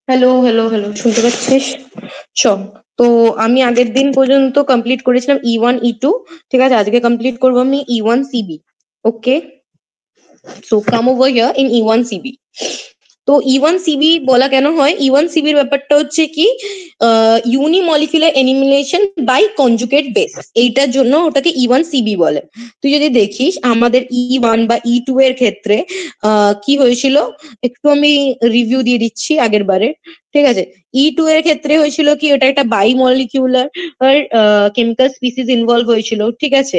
Hello hello hello, শুনতে পাচ্ছিস? চ তো আমি আগের দিন পর্যন্ত কমপ্লিট করেছিলাম E1 E2। ঠিক আছে, আজকে কমপ্লিট করবো আমি E1 CB। Okay, so come over here in E1 CB। তো E1 CB বলা কেন হয়? E1 CB এর ব্যাপারটা হচ্ছে কি, ইউনিমলিকুলার এলিমিনেশন বাই কনজুগেট বেস, এইটার জন্য ওটাকে E1 CB বলে। তুই যদি দেখিস আমাদের E1 বা E2 এর ক্ষেত্রে কি হয়েছিল, একটু আমি রিভিউ দিয়ে দিচ্ছি আগের বারে। ঠিক আছে, E2 এর ক্ষেত্রে হয়েছিল কি, ওটা একটা bimolecular chemical species involve হয়েছিল। ঠিক আছে,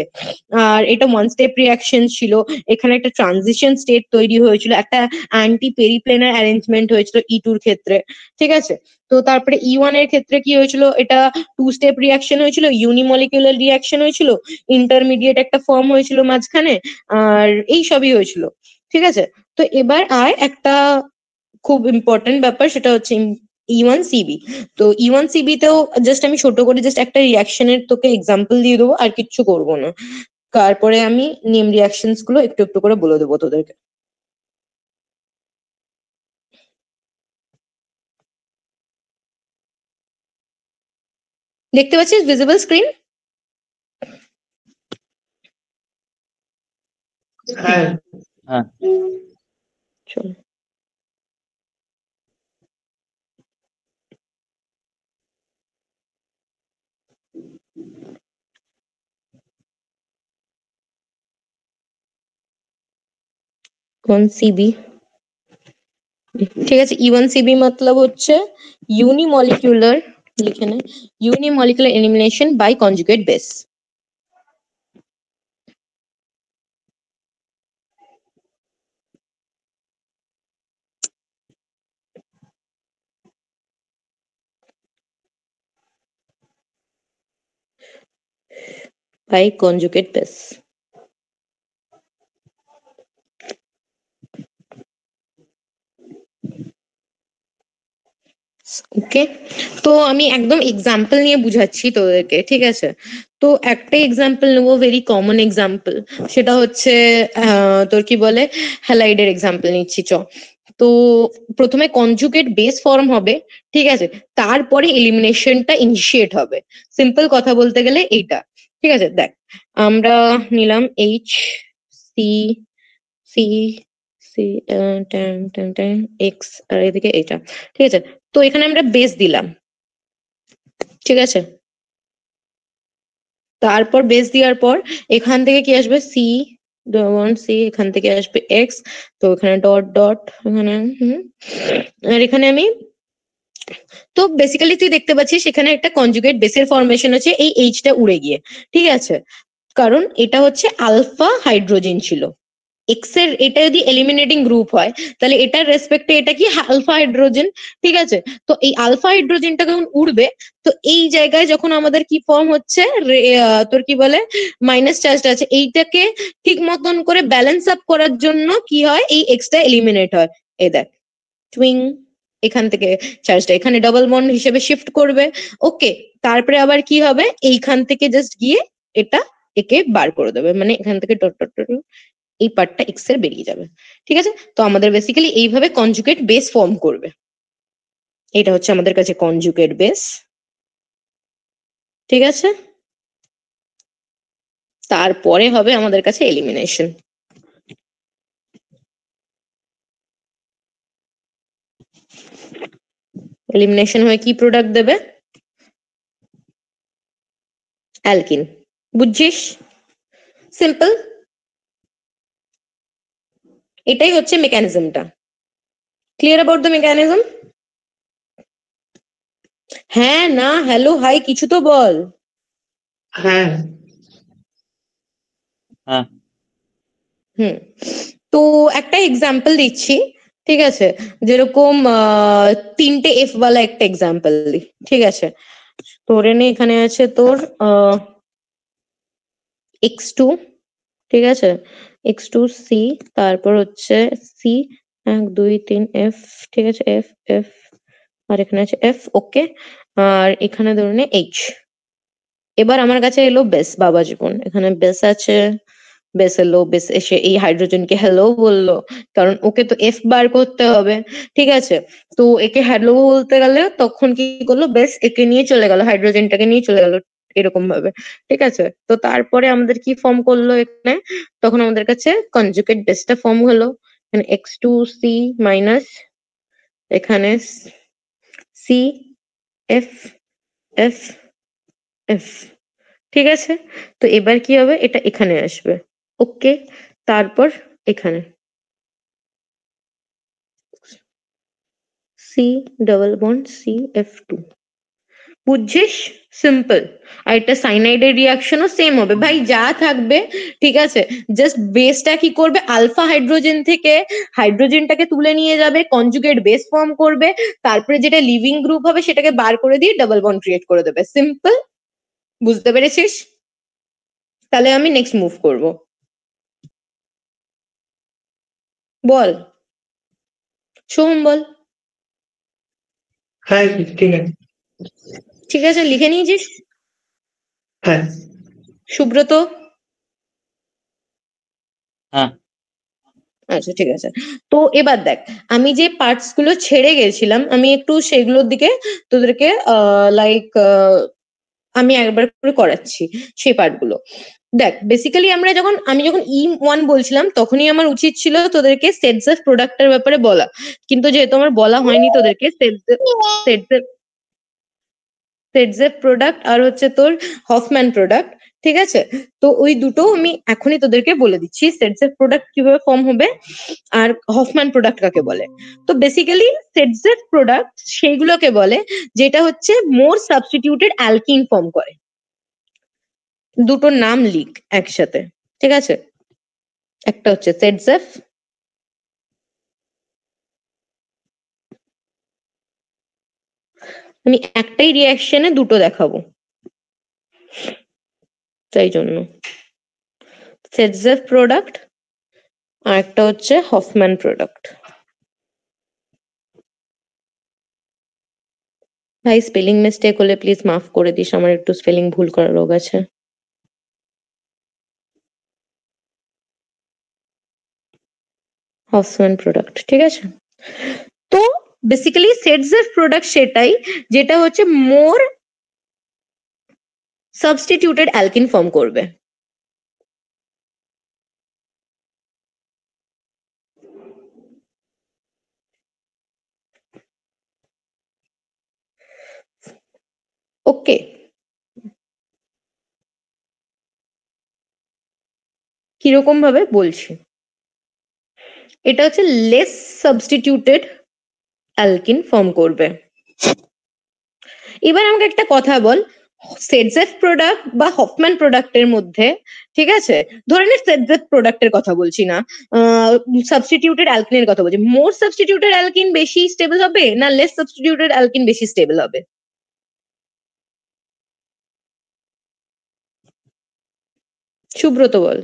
আর এটা ওয়ান স্টেপ রিয়াকশন ছিল। এখানে একটা ট্রানজিশন স্টেট তৈরি হয়েছিল, একটা অ্যান্টি পেরিপ্লেনার অ্যারেঞ্জমেন্ট হয়েছিল E2 এর ক্ষেত্রে। ঠিক আছে, তো তারপরে E1 এর ক্ষেত্রে কি হয়েছিল, এটা টু স্টেপ রিয়াকশন হয়েছিল, ইউনিমলিকুলার রিয়াকশন হয়েছিল, ইন্টারমিডিয়েট একটা ফর্ম হয়েছিল মাঝখানে, আর এই সবই হয়েছিল। ঠিক আছে, তো এবার আর একটা খুব ইম্পর্টেন্ট ব্যাপার, সেটা হচ্ছে E1 CB। তো E1 CB তেও জাস্ট আমি ছোট করে জাস্ট একটা রিয়াকশনের তোকে এক্সাম্পল দিয়ে দেবো, আর কিচ্ছু করবো না। তারপরে আমি নেম রিয়াকশনস গুলো একটু একটু করে বলে দেবো তোদেরকে। দেখতে পাচ্ছিস ভিজিবল স্ক্রিন? হ্যাঁ হ্যাঁ চল। E1 CB, ঠিক আছে। E1 CB মতলব হচ্ছে ইউনিমলিকুলার, লিখে নে, unimolecular elimination by conjugate base. By conjugate base. Okay, তো আমি একদম এক্সাম্পল নিয়ে বুঝাচ্ছি তোদেরকে। ঠিক আছে, তো একটা এক্সাম্পল নেবো, ভেরি কমন এক্সাম্পল, সেটা হচ্ছে তোর কি বলে, হ্যালাইডের এক্সাম্পল নিচ্ছি। তো প্রথমে কনজুগেট বেস ফর্ম হবে। ঠিক আছে, তারপরে এলিমিনেশনটা ইনিশিয়েট হবে। সিম্পল কথা বলতে গেলে এইটা। ঠিক আছে, দেখ, আমরা নিলাম সি সি সি এক্স, আর এদিকে এটা। ঠিক আছে, তো এখানে আমরা বেস দিলাম। ঠিক আছে, তারপর বেস দেওয়ার পর এখান থেকে কি আসবে, C, এখান থেকে আসবে এক্স। তো এখানে ডট ডট, এখানে আর এখানে আমি, তো বেসিক্যালি তুই দেখতে পাচ্ছিস এখানে একটা কনজুগেট বেসের ফরমেশন হচ্ছে এই এইচটা উড়ে গিয়ে। ঠিক আছে, কারণ এটা হচ্ছে আলফা হাইড্রোজেন ছিল। এক্স এর এটা যদি এলিমিনেটিং গ্রুপ হয়, তাহলে এটার রেসপেক্টে এটা কি আলফা হাইড্রোজেন। ঠিক আছে, তো এই আলফা হাইড্রোজেনটা যখন উড়বে, তো এই জায়গায় যখন আমাদের কি ফর্ম হচ্ছে, তোর কি বলে, মাইনাস চার্জটা আছে, এইটাকে ঠিক মতন করে ব্যালেন্স আপ করার জন্য কি হয়, এই এক্সটা এলিমিনেট হয়। এই দেখ, টুইং, এখান থেকে চার্জটা এখানে ডাবল বন্ড হিসেবে শিফট করবে। ওকে, তারপরে আবার কি হবে, এইখান থেকে জাস্ট গিয়ে এটা একে বার করে দেবে, মানে এখান থেকে ডট ডট ডট এই পার্টটা এক্স এর বেরিয়ে যাবে। ঠিক আছে, তো আমাদের বেসিক্যালি এইভাবে কনজুগেট বেস ফর্ম করবে। এটা হচ্ছে আমাদের কাছে কনজুগেট বেস। ঠিক আছে, তারপরে হবে আমাদের কাছে এলিমিনেশন। এলিমিনেশন হয়ে কি প্রোডাক্ট দেবে? অ্যালকিন। বুঝছিস? সিম্পল, এটাই হচ্ছে মেকানিজমটা। Clear about the mechanism? হ্যাঁ, না, হ্যালো, হাই, কিছু তো বল। হ্যাঁ হ্যাঁ হুম, তো একটা এক্সাম্পল দিচ্ছি। ঠিক আছে, যেরকম তিনটে এফ ওয়ালা একটা এক্সাম্পল দি। ঠিক আছে, ধরে নে এখানে আছে তোর X2। ঠিক আছে, X2C, তারপর হচ্ছে সি, 1 2 3 F। ঠিক আছে, এফ এফ, আর এখানে আছে এফ। ওকে, আর এখানে ধরে নে এইচ। এবার আমার কাছে এলো বেস, বাবা জীবন, এখানে বেস আছে, বেস এলো, বেস এসে এই হাইড্রোজেনকে হ্যালো বললো, কারণ ওকে তো এফ বার করতে হবে, ঠিক আছে? তো একে হ্যালো বলতে গেলে তখন কি করলো, বেস একে নিয়ে চলে গেল, হাইড্রোজেনটাকে নিয়ে চলে গেল এরকম ভাবে, ঠিক আছে? তো তারপরে আমাদের কি ফর্ম করলো এখানে, তখন আমাদের কাছে কনজুগেট বেসটা ফর্ম হলো, এখানে এক্স টু সি মাইনাস এখানে সি এফ এফ এফ, ঠিক আছে? তো এবার কি হবে, এটা এখানে আসবে, ওকে? তারপর এখানে C double bond C F two, বুঝছিস? সিম্পল। আর এটা সাইনাইডের রিয়াকশনও সেম হবে ভাই, যা থাকবে, ঠিক আছে? জাস্ট বেসটা কি করবে, আলফা হাইড্রোজেন থেকে হাইড্রোজেনটাকে তুলে নিয়ে যাবে, কনজুগেট বেস ফর্ম করবে, তারপরে যেটা লিভিং গ্রুপ হবে সেটাকে বার করে দিয়ে ডাবল বন্ড ক্রিয়েট করে দেবে, সিম্পল। বুঝতে পেরেছিস? তাহলে আমি নেক্সট মুভ করব, বল সোহম, বল। হ্যাঁ ঠিক আছে। ঠিক আছে, লিখে নিয়েছিস? হ্যাঁ সুব্রত? হ্যাঁ। আচ্ছা ঠিক আছে। তো এবার দেখ, আমি যে পার্টস গুলো ছেড়ে গেছিলাম আমি একটু সেগুলোর দিকে তোদেরকে লাইক আমি একবার করে করাচ্ছি সেই পার্ট গুলো। দেখ বেসিক্যালি আমি যখন E1 বলছিলাম তখনই আমার উচিত ছিল তোদেরকে সেটস প্রোডাক্টের ব্যাপারে বলা, কিন্তু যেহেতু আমার বলা হয়নি তোদেরকে সেটজেপ প্রোডাক্ট আর হচ্ছে তোর হফম্যান প্রোডাক্ট, ঠিক আছে? তো ওই দুটো আমি এখনই তোদেরকে বলে দিচ্ছি, সেটজেপ প্রোডাক্ট কিভাবে ফর্ম হবে আর হফম্যান প্রোডাক্ট কাকে বলে। তো বেসিক্যালি সেটজেপ প্রোডাক্ট সেইগুলোকে বলে যেটা হচ্ছে মোর সাবস্টিটিউটেড অ্যালকিন ফর্ম করে। দুটোর নাম লিখ একসাথে, ঠিক আছে? একটা হচ্ছে সেটজেপ, আমি একটাই রিয়াকশনে দুটো দেখাবো তাই জন্য, সেটজেপ প্রোডাক্ট আর একটা হচ্ছে হফম্যান প্রোডাক্ট। ভাই স্পেলিং মিস্টেক হলে প্লিজ মাফ করে দিস, আমার একটু স্পেলিং ভুল করার রোগ আছে। হফম্যান প্রোডাক্ট, ঠিক আছে? তো বেসিক্যালি সেটজেপ প্রোডাক্ট সেটাই যেটা হচ্ছে মোর সাবস্টিটিউটেড অ্যালকিন ফর্ম করবে। ওকে, কিরকম ভাবে বলছি, এটা হচ্ছে লেস সাবস্টিটিউটেড অ্যালকিন ফর্ম করবে। এবার আমাকে একটা কথা বল, সেটজেপ প্রোডাক্ট বা হফম্যান প্রোডাক্টের মধ্যে, ঠিক আছে, ধরে নে সেটজেপ প্রোডাক্টের কথা বলছি না, সাবস্টিটিউটেড অ্যালকিনের কথা বলছি, মোর সাবস্টিটিউটেড অ্যালকিন বেশি স্টেবল হবে না লেস সাবস্টিটিউটেড অ্যালকিন বেশি স্টেবল হবে? সুব্রত বল।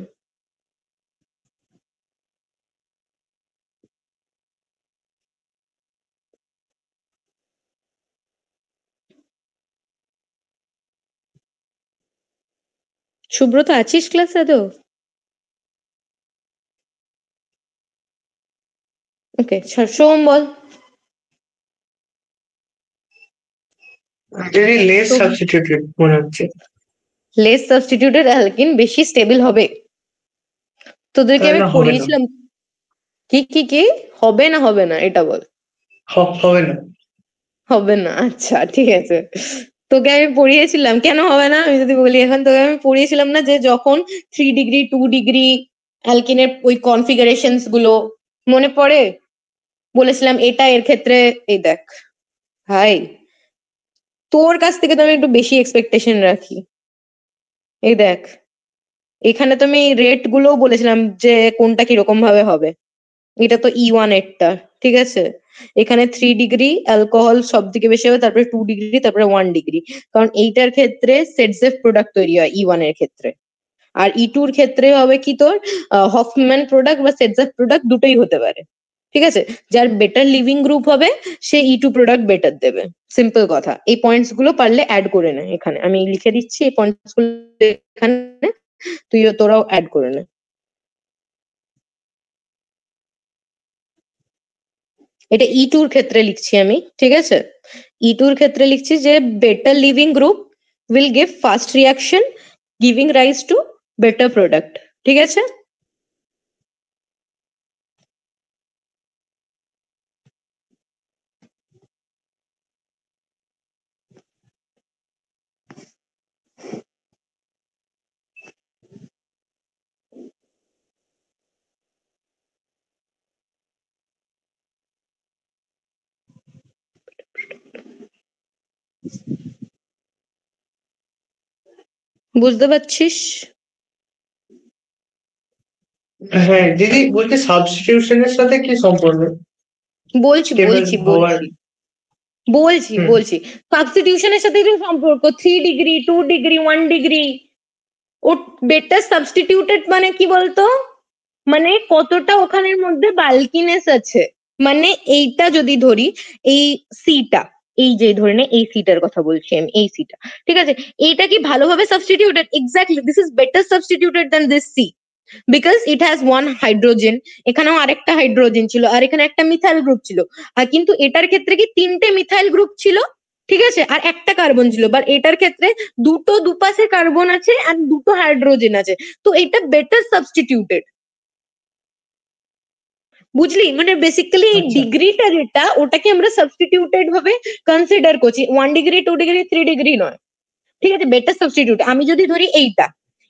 সুব্রত আছিস ক্লাসে আদৌ? ওকে, সোম বল। যদি লেস সাবস্টিটিউটেড মনে হচ্ছে। লেস সাবস্টিটিউটেড অ্যালকিন বেশি স্টেবল হবে, তোদেরকে আমি না, হবে না। পড়িয়েছিলাম। কি কি কি হবে না হবে না এটা বল। হবে না। হবে না, আচ্ছা ঠিক আছে। তোকে আমি পড়িয়েছিলাম কেন হবে না, আমি যদি বলি এখন, তোকে আমি পড়িয়েছিলাম না যে যখন 3 ডিগ্রি 2 ডিগ্রি অ্যালকিনের ওই কনফিগারেশনস গুলো মনে পড়ে, বলেছিলাম এটা এর ক্ষেত্রে, এই দেখ ভাই তোর কাছ থেকে তো আমি একটু বেশি এক্সপেকটেশন রাখি। এই দেখ এখানে তো আমি রেট গুলোও বলেছিলাম যে কোনটা কিরকম ভাবে হবে, এটা তো E1 এরটা, ঠিক আছে? এখানে 3 ডিগ্রি অ্যালকোহল সব থেকে বেশি হবে, তারপরে 2 ডিগ্রি, তারপরে 1 ডিগ্রি, কারণ এইটার ক্ষেত্রে সেটজেফ প্রোডাক্ট তৈরি হয় E1 এর ক্ষেত্রে। আর E2 এর ক্ষেত্রে হবে কি তোর হফম্যান প্রোডাক্ট বা সেটজেফ প্রোডাক্ট দুটোই হতে পারে, ঠিক আছে? যার বেটার লিভিং গ্রুপ হবে সে E2 প্রোডাক্ট বেটার দেবে, সিম্পল কথা। এই পয়েন্টস গুলো পারলে অ্যাড করে নে, এখানে আমি লিখে দিচ্ছি এই পয়েন্টস গুলো, এখানে তোরাও অ্যাড করে নে। এটা E2 এর ক্ষেত্রে লিখছি আমি, ঠিক আছে? E2 এর ক্ষেত্রে লিখছি যে better living group will give fast reaction giving rise to better product, ঠিক আছে? বুঝতে পারছিস? হ্যাঁ দিদি, বলছি সাবস্টিটিউশনের সাথে কি সম্পর্ক বলছি স্টেবল বলছি হওয়ার? বলছি বলছি হুম। বলছি সাবস্টিটিউশনের সাথে কি সম্পর্ক? 3 ডিগ্রি, 2 ডিগ্রি, 1 ডিগ্রি, ও বেটার সাবস্টিটিউটেড মানে কি বলতো? মানে কতটা ওখানের মধ্যে বাল্কিনেস আছে। মানে এইটা যদি ধরি, এই সিটা, এই যে ধরে নে এই সিটার কথা বলছি আমি, এই সিটা, ঠিক আছে? এইটা কি ভালোভাবে substituted? Exactly, this is better substituted than this C, because it has one hydrogen, এখানেও আরেকটা হাইড্রোজেন ছিল, আর এখানে একটা মিথাইল গ্রুপ ছিল। আর কিন্তু এটার ক্ষেত্রে কি 3টে মিথাইল গ্রুপ ছিল, ঠিক আছে, আর একটা কার্বন ছিল। বাট এটার ক্ষেত্রে দুটো দুপাশে কার্বন আছে আর দুটো হাইড্রোজেন আছে। তো এটা বেটার সাবস্টিটিউটেড, বুঝলি? মানে বেসিক্যালি এই আচ্ছা। ডিগ্রিটা যেটা, ওটাকে আমরা সাবস্টিটিউটেড ভাবে কনসিডার করছি, 1 ডিগ্রি, 2 ডিগ্রি, 3 ডিগ্রি নয়, ঠিক আছে? বেটার সাবস্টিটিউট আমি যদি ধরি এইটা,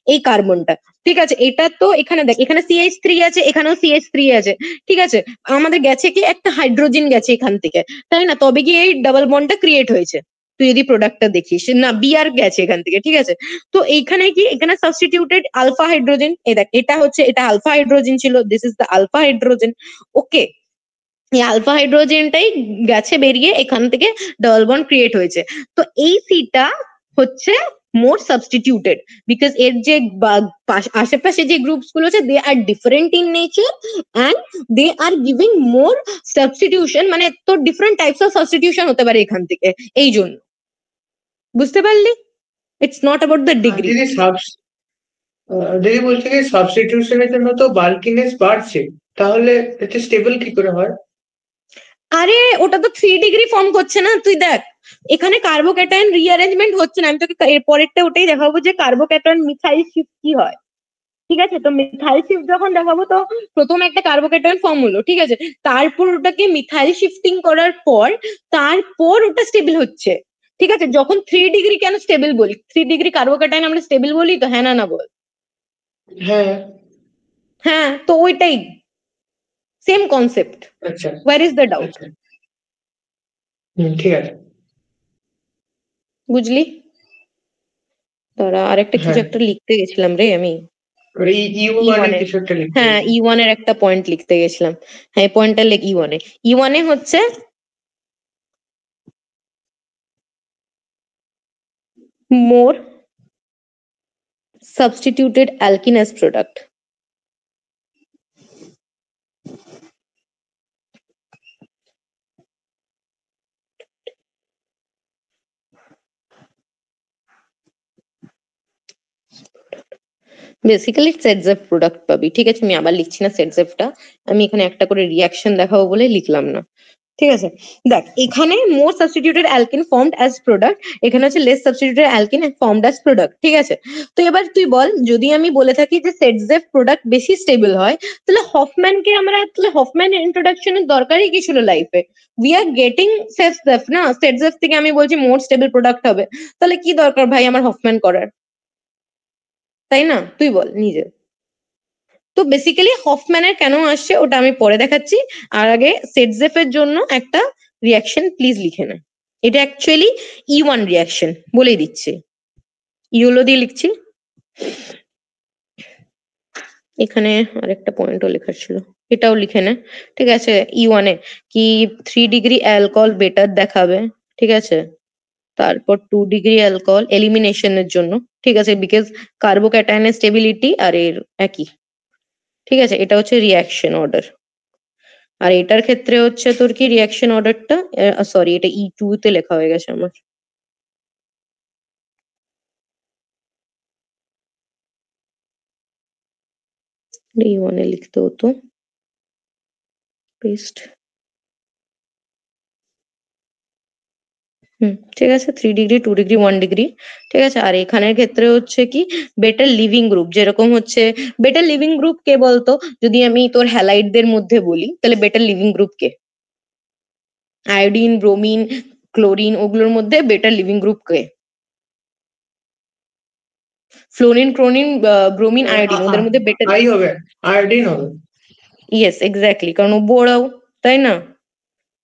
এই কার্বনটা, ঠিক আছে, এটা তো এখানে দেখ, এখানে CH3 আছে, এখানেও CH3 আছে, ঠিক আছে? আমাদের গেছে কি একটা হাইড্রোজেন গেছে এখান থেকে, তাই না? তবে কি এই ডাবল বন্ডটা ক্রিয়েট হয়েছে। তুই যদি প্রোডাক্টটা দেখিস না, বিআর গেছে এখান থেকে, ঠিক আছে? তো এইখানে কি, এখানে সাবস্টিটিউটেড আলফা হাইড্রোজেন, এই দেখ এটা হচ্ছে, এটা আলফা হাইড্রোজেন ছিল, this is the alpha hydrogen. Okay, এই আলফা হাইড্রোজেনটাই গেছে বেরিয়ে, এখান থেকে ডাবল বন্ড ক্রিয়েট হয়েছে। তো এই সিটা হচ্ছে মোর সাবস্টিটিউটেড, বিকজ এর যে আশেপাশে যে গ্রুপস গুলো আছে, they are different in nature and they are giving more substitution, মানে তো ডিফারেন্ট টাইপস অফ সাবস্টিটিউশন হতে পারে এখান থেকে, এই জন্য। বুঝতে পারলি? It's not about the R degree. দিদি দিদি বলছে কি সাবস্টিটিউশনের জন্য তো বাল্কিনেস বাড়ছে, তাহলে এটা স্টেবল কি করে হয়? আরে ওটা তো 3 ডিগ্রি ফর্ম করছে না, তুই দেখ এখানে কার্বোক্যাটায়ন রিঅ্যারেঞ্জমেন্ট হচ্ছে না। আমি তোকে এর পরেরটা ওটাই দেখাবো যে কার্বোক্যাটায়ন মিথাইল শিফট কি হয়, ঠিক আছে? তো মিথাইল শিফট যখন দেখাবো, তো প্রথমে একটা কার্বোক্যাটায়ন ফর্ম হলো, ঠিক আছে, তারপর ওটাকে মিথাইল শিফটিং করার পর, তারপর ওটা স্টেবল হচ্ছে, ঠিক আছে? যখন 3 ডিগ্রি কেন স্টেবল বলি, 3 ডিগ্রি কার্বোক্যাটায়ন আমরা স্টেবল বলি তো, হ্যাঁ না না বল? হ্যাঁ। হ্যাঁ, তো ওইটাই সেম কনসেপ্ট। আচ্ছা। Where is the doubt? আচ্ছা। ঠিক আছে। বুঝলি? তারা আরেকটা কিছু হ্যাঁ, একটা লিখতে গেছিলাম রে আমি, এই ইউ ই মানে ওয়ানে। কিছু একটা লিখতে হ্যাঁ, হবে। E1 এর একটা পয়েন্ট লিখতে গেছিলাম। হ্যাঁ, এই পয়েন্টটা লেখ E1 এ। E1 এ হচ্ছে মোর সাবস্টিটিউটেড অ্যালকিনাস প্রোডাক্ট। বেসিক্যালি সেটজেফ প্রোডাক্ট পাবি, ঠিক আছে? আমি আবার লিখছি না সেটজেফটা, আমি এখানে একটা করে রিয়াকশন দেখাবো বলে লিখলাম না, ঠিক আছে? দেখ এখানে more substituted alkene formed as product, এখানে হচ্ছে less substituted alkene formed as product, ঠিক আছে? তো এবার তুই বল, যদি আমি বলে থাকি যে সেটজেফ প্রোডাক্ট বেশি স্টেবল হয়, তাহলে হফম্যানকে আমরা, তাহলে হফম্যান ইন্ট্রোডাকশনের দরকারই কি ছিল লাইফে? উই আর গেটিং সেটজেফ না, সেটজেফ থেকে আমি বলছি মোর স্টেবল প্রোডাক্ট হবে, তাহলে কি দরকার ভাই আমার হফম্যান করার? তাই না? তুই বল নিজে। তো বেসিক্যালি হফম্যানের কেন আসছে ওটা আমি পরে দেখাচ্ছি, আর আগে সেটজেফের জন্য একটা রিয়াকশন প্লিজ লিখে নে। এটা অ্যাকচুয়ালি E1 রিয়াকশন, বলেই দিচ্ছি, ইউলো দিয়ে লিখছি। এখানে আরেকটা পয়েন্টও লেখার ছিল, এটাও লিখে নে, ঠিক আছে? E1 এ কি 3 ডিগ্রি অ্যালকোহল বেটার দেখাবে, ঠিক আছে? তারপর 2 ডিগ্রি অ্যালকোহল এলিমিনেশনের জন্য, ঠিক আছে, বিকজ কার্বোক্যাটায়নের স্টেবিলিটি আর এর একই, ঠিক আছে? এটা হচ্ছে রিয়াকশন অর্ডার। আর এটার ক্ষেত্রে হচ্ছে তোর কি রিয়াকশন অর্ডারটা, সরি এটা E2 তে লেখা হয়ে গেছে আমার, E1 এ লিখতে হতো, পেস্ট। ঠিক আছে, 3 ডিগ্রি, 2 ডিগ্রি, 1 ডিগ্রি। ঠিক আছে, আর এখানের ক্ষেত্রে হচ্ছে কি বেটার লিভিং গ্রুপ, যেরকম হচ্ছে বেটার লিভিং গ্রুপ কে বলতো? যদি আমি তোর হ্যালাইডদের মধ্যে বলি তাহলে বেটার লিভিং গ্রুপ কে? আয়োডিন, ব্রোমিন, ক্লোরিন, ওগুলোর মধ্যে বেটার লিভিং গ্রুপ কে? ফ্লোরিন, ক্লোরিন, ব্রোমিন, আয়োডিন, ওদের মধ্যে বেটার। আই হবে, আয়োডিন হবে। ইয়েস, এক্স্যাক্টলি, কারণ ও বোরাও, তাই না?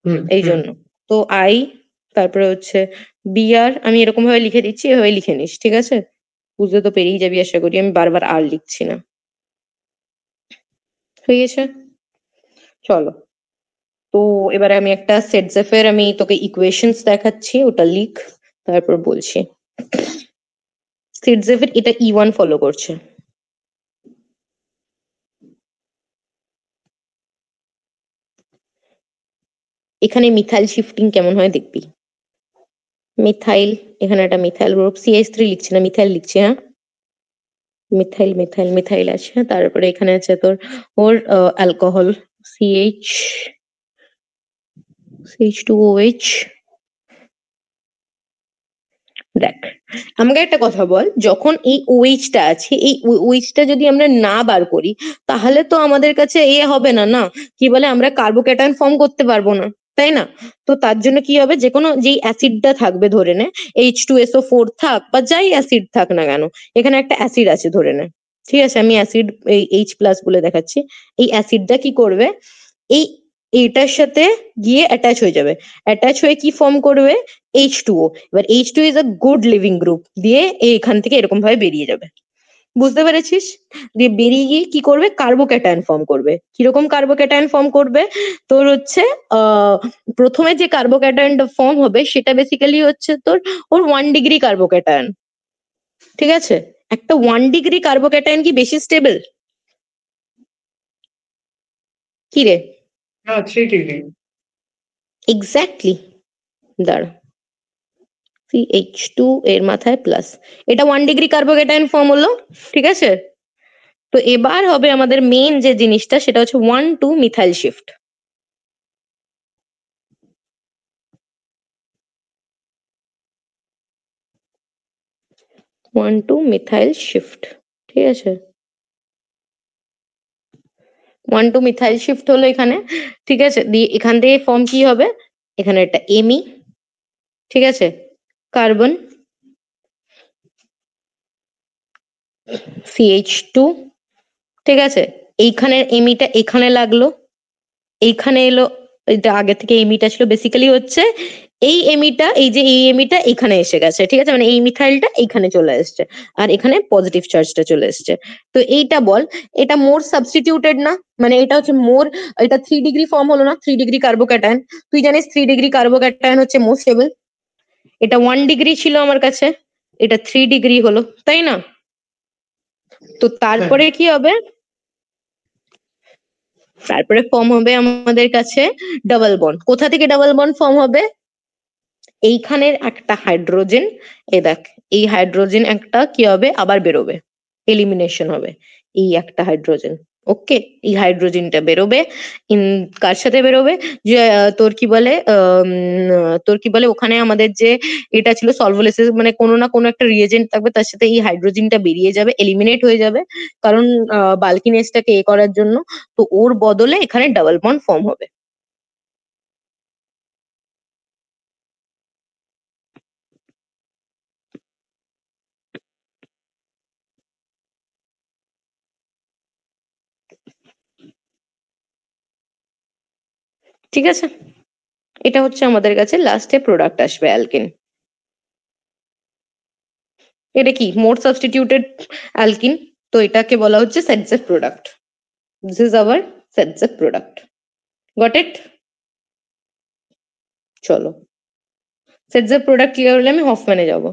হুম এই হুম জন্য। তো আই, তারপরে হচ্ছে বিআর, আমি এরকম ভাবে লিখে দিচ্ছি, এভাবে লিখে নিস, ঠিক আছে? বুঝতে তো পেরেই যাবি আশা করি, আমি বারবার আর লিখছি না। হয়ে গেছে? চলো। তো এবারে আমি একটা সেটজেফের আমি তোকে ইকুয়েশনস দেখাচ্ছি, ওটা লিখ, তারপর বলছি। সেটজেফের এটা E1 ফলো করছে। এখানে মিথাইল শিফটিং কেমন হয় দেখবি। মিথাইল, এখানে একটা মিথাইল গ্রুপ, CH3 লিখছি না, মিথাইল লিখছি, হ্যাঁ? মিথাইল, মিথাইল, মিথাইল আছে, তারপরে এখানে আছে তোর ওর অ্যালকোহল, CH, CH2OH। দেখ, আমাকে একটা কথা বল, যখন এই OH টা আছে, এই OH টা যদি আমরা না বার করি, তাহলে তো আমাদের কাছে হবে না, না? কি বলে, আমরা কার্বোক্যাটায়ন ফর্ম করতে পারবো না, তাই না? তো তার জন্য কি হবে, যে কোনো যেই অ্যাসিডটা থাকবে, ধরে নে H2SO4 থাক বা যাই অ্যাসিড থাক না কেন, এখানে একটা অ্যাসিড আছে ধরে নে, ঠিক আছে? আমি অ্যাসিড এই H+ বলে দেখাচ্ছি। এই অ্যাসিডটা কি করবে, এই এইটার সাথে গিয়ে অ্যাটাচ হয়ে যাবে। অ্যাটাচ হয়ে কি ফর্ম করবে? H2O। এবার H2 is a good living group, দিয়ে এখান থেকে এরকম ভাবে বেরিয়ে যাবে। বুঝতে পেরেছিস? দিয়ে বেরিয়ে গিয়ে কি করবে? কার্বোক্যাটায়ন ফর্ম করবে। কিরকম কার্বোক্যাটায়ন ফর্ম করবে? তোর হচ্ছে আহ প্রথমে যে কার্বোক্যাটায়নটা ফর্ম হবে সেটা বেসিক্যালি হচ্ছে তোর ওর 1 ডিগ্রি কার্বোক্যাটায়ন। ঠিক আছে? একটা 1 ডিগ্রি কার্বোক্যাটায়ন কি বেশি স্টেবল? কি রে? না, 3 ডিগ্রি। এক্স্যাক্টলি। দাঁড়া, CH2 এর মাথায় প্লাস, এটা 1 ডিগ্রি কার্বোক্যাটায়ন ফর্ম হলো। ঠিক আছে? তো এবার হবে আমাদের মেইন যে জিনিসটা, সেটা হচ্ছে 1,2 মিথাইল শিফট। 1,2 methyl shift. ঠিক আছে? 1,2 মিথাইল শিফট হলো এখানে। ঠিক আছে, দিয়ে এখান থেকে ফর্ম কি হবে? এখানে একটা এমি, ঠিক আছে, কার্বন, CH2। ঠিক আছে, এইখানের এমিটা এখানে লাগলো, এইখানে এলো। এটা আগে থেকে এমিটা ছিল, বেসিক্যালি হচ্ছে এই এমিটা, এই যে এই এমিটা এখানে এসে গেছে, ঠিক আছে, মানে এই মিথাইলটা এইখানে চলে এসছে, আর এখানে পজিটিভ চার্জটা চলে এসছে। তো এইটা বল, এটা মোর সাবস্টিটিউটেড না? মানে এটা হচ্ছে মোর, এটা 3 ডিগ্রি ফর্ম হলো না, 3 ডিগ্রি কার্বোক্যাটায়ন। তুই জানিস 3 ডিগ্রি কার্বোক্যাটায়ন হচ্ছে মোর স্টেবল। এটা 1 ডিগ্রি ছিল আমার কাছে, এটা 3 ডিগ্রি হলো, তাই না? তো হ্যাঁ। তারপরে কি হবে? তারপরে ফর্ম হবে আমাদের কাছে ডাবল বন্ড। কোথা থেকে ডাবল বন্ড ফর্ম হবে? এইখানের একটা হাইড্রোজেন, এ দেখ, এই হাইড্রোজেন একটা কি হবে, আবার বেরোবে, এলিমিনেশন হবে, এই একটা হাইড্রোজেন। ওকে, এই হাইড্রোজেনটা বেরোবে। ইন কার সাথে বেরোবে? যে তোর কি বলে, তোর কি বলে, ওখানে আমাদের যে এটা ছিল সলভোলিসিস, মানে কোনো না কোনো একটা রিয়েজেন্ট থাকবে, তার সাথে এই হাইড্রোজেনটা বেরিয়ে যাবে, এলিমিনেট হয়ে যাবে, কারণ বাল্কিনেসটাকে করার জন্য। তো ওর বদলে এখানে ডাবল বন্ড ফর্ম হবে। ঠিক আছে, এটা হচ্ছে আমাদের কাছে লাস্টে প্রোডাক্ট আসবে, অ্যালকিন। এটা কি মোর সাবস্টিটিউটেড অ্যালকিন, তো এটাকে বলা হচ্ছে Saytzeff product. This is our Saytzeff product. Got it? চলো, সেটজেফ প্রোডাক্ট ক্লিয়ার হলে আমি হফম্যানে যাব।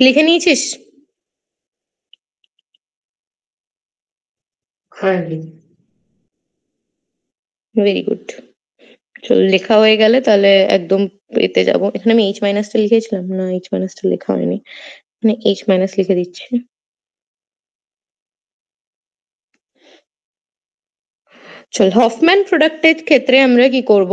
লিখে নিয়েছিস? হ্যাঁ। Very good. চল, লেখা হয়ে গেলে তাহলে একদম এতে যাব। এখানে আমি H- লিখেছিলাম না, H- লেখা হয়নি, মানে H- লিখে দিচ্ছি। চল হফম্যান প্রোডাক্টের ক্ষেত্রে আমরা কি করব,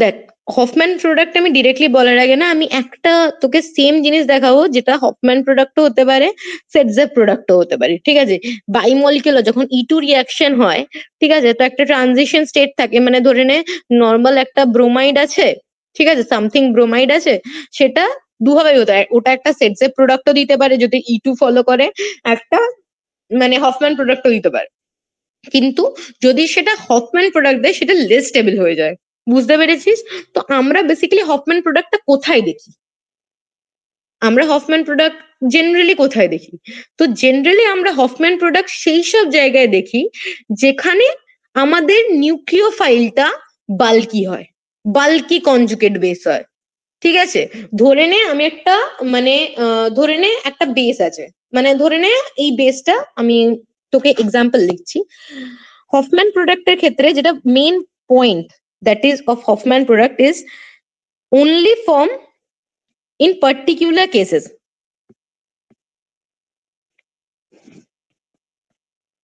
দেখ হফম্যান প্রোডাক্ট আমি ডিরেক্টলি বলার আগে না আমি একটা তোকে সেম জিনিস দেখাবো যেটা হফম্যান প্রোডাক্টও হতে পারে, সেটজেপ প্রোডাক্টও হতে পারে, ঠিক আছে। বাইমলিকুলার যখন E2 রিয়াকশন হয়, ঠিক আছে, তো একটা ট্রানজিশন স্টেট থাকে, মানে ধরে নে নর্মাল একটা ব্রোমাইড আছে, ঠিক আছে, সামথিং ব্রোমাইড আছে, সেটা দুভাবে হতে হয়, ওটা একটা সেটজেপ প্রোডাক্টও দিতে পারে যদি E2 ফলো করে, একটা মানে হফম্যান প্রোডাক্টও দিতে পারে। কিন্তু যদি সেটা হফম্যান প্রোডাক্ট দেয় সেটা লেস স্টেবল হয়ে যায়, বুঝতে পেরেছিস? তো আমরা বেসিক্যালি হফম্যান প্রোডাক্টটা কোথায় দেখি, আমরা হফম্যান প্রোডাক্ট জেনারেলি কোথায় দেখি? তো জেনারেলি আমরা হফম্যান প্রোডাক্ট সেই সব জায়গায় দেখি যেখানে আমাদের নিউক্লিওফাইলটা বাল্কি হয়, বাল্কি কনজুগেট বেস হয়, ঠিক আছে। ধরে নে আমি একটা মানে ধরে নে একটা বেস আছে, মানে ধরে নে এই বেসটা আমি তোকে এক্সাম্পল লিখছি। হফম্যান প্রোডাক্টের ক্ষেত্রে যেটা main point that is of Hofmann product is only form in particular cases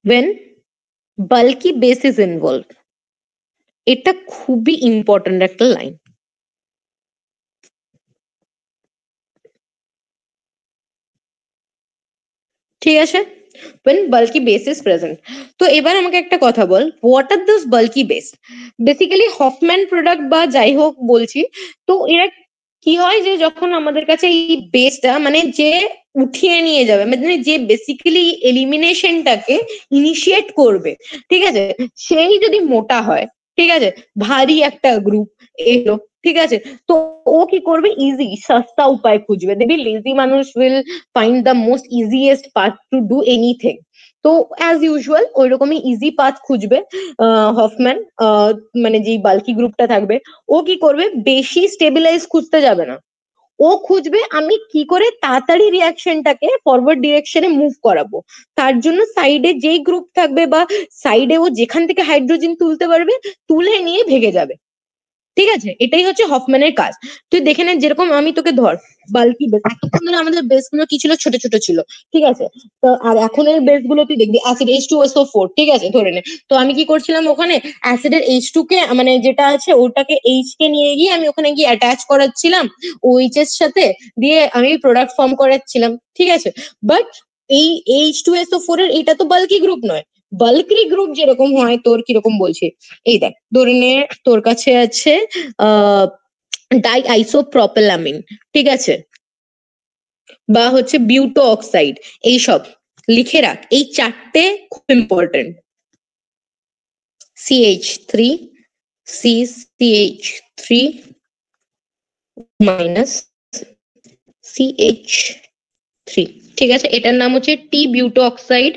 when bulky base is involved. এটা খুবই ইম্পর্ট্যান্ট একটা লাইন, ঠিক আছে। when bulky base is present, তো এবার আমাকে একটা কথা বল, what are those bulky base? Basically Hofmann product বা যাই হোক বলছি, তো এরা কি হয় যে যখন আমাদের কাছে এই বেসটা মানে যে উঠিয়ে নিয়ে যাবে, মানে যে বেসিক্যালি এলিমিনেশনটাকে ইনিশিয়েট করবে, ঠিক আছে, সেই যদি মোটা হয়, ঠিক আছে, ভারী একটা গ্রুপ এলো, ঠিক আছে, তো ও কি করবে, ইজি সস্তা উপায় খুঁজবে, দেখবি লেজি মানুষ will find the most easiest path to do anything. তো অ্যাজ ইউজুয়াল ওই রকমই ইজি পাথ খুঁজবে হফম্যান, মানে যে বাল্কি গ্রুপটা থাকবে, ও কি করবে, বেশি স্টেবিলাইজ খুঁজতে যাবে না, ও খুঁজবে আমি কি করে তাড়াতাড়ি রিয়াকশনটাকে ফরওয়ার্ড ডিরেকশনে মুভ করাবো, তার জন্য সাইডে যেই গ্রুপ থাকবে বা সাইডে ও যেখান থেকে হাইড্রোজেন তুলতে পারবে তুলে নিয়ে ভেগে যাবে, ঠিক আছে। এটাই হচ্ছে হফম্যানের কাজ। তুই দেখে নে, যেরকম আমি তোকে ধর বাল্কি বেস, এতক্ষণ ধরে আমাদের বেস গুলো কি ছিল, ছোট ছোট ছিল, ঠিক আছে। তো আর এখনের বেস গুলো তুই দেখবি অ্যাসিড H2SO4, ঠিক আছে, ধরে নে। তো আমি কি করছিলাম ওখানে অ্যাসিডের H2 কে মানে যেটা আছে ওটাকে H কে নিয়ে গিয়ে আমি ওখানে গিয়ে অ্যাটাচ করাচ্ছিলাম OH এর সাথে, দিয়ে আমি প্রোডাক্ট ফর্ম করাচ্ছিলাম, ঠিক আছে। বাট এই H2SO4 এর এটা তো বাল্কি গ্রুপ নয়, বাল্কি গ্রুপ যেরকম হয় তোর কিরকম বলছি, এই দেখ ধরে নে তোর কাছে আছে আহ ডাই আইসোপ্রোপিলামিন, ঠিক আছে, বা হচ্ছে বিউটো অক্সাইড, এইসব লিখে রাখ, এই চারটে খুব important. CH3 CCH3 minus CH3, ঠিক আছে, এটার নাম হচ্ছে টি বিউটো অক্সাইড,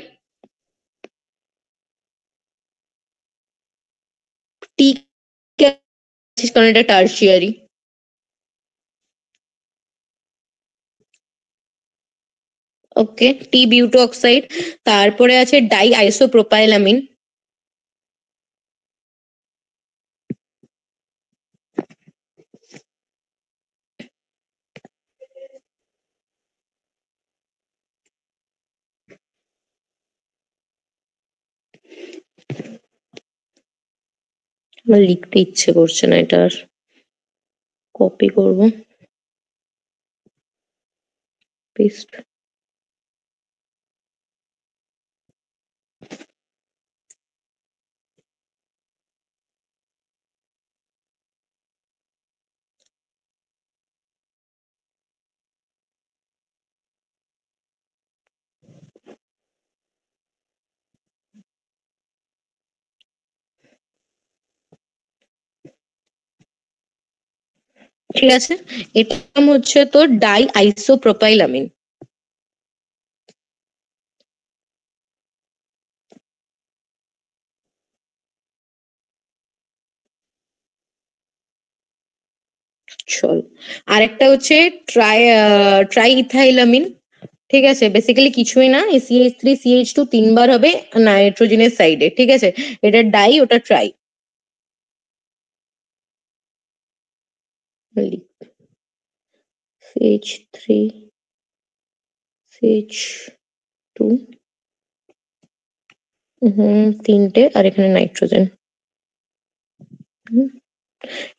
টি কারণ এটা টার্সিয়ারি, ওকে, টি বিউটো অক্সাইড। তারপরে আছে ডাই আইসোপ্রোপাইলামিন, আমার লিখতে ইচ্ছে করছে না, এটা আর কপি করবো, পেস্ট। ঠিক আছে, এটার নাম হচ্ছে তোর ডাই আইসোপ্রোপাইলামিন। চল, আরেকটা হচ্ছে ট্রাই ইথাইলামিন, ঠিক আছে, বেসিক্যালি কিছুই না, এই CH3 CH2 তিনবার হবে নাইট্রোজেনের সাইডে, ঠিক আছে, এটা ডাই ওটা ট্রাই, CH3 CH2 তিনটে আর এখানে নাইট্রোজেন,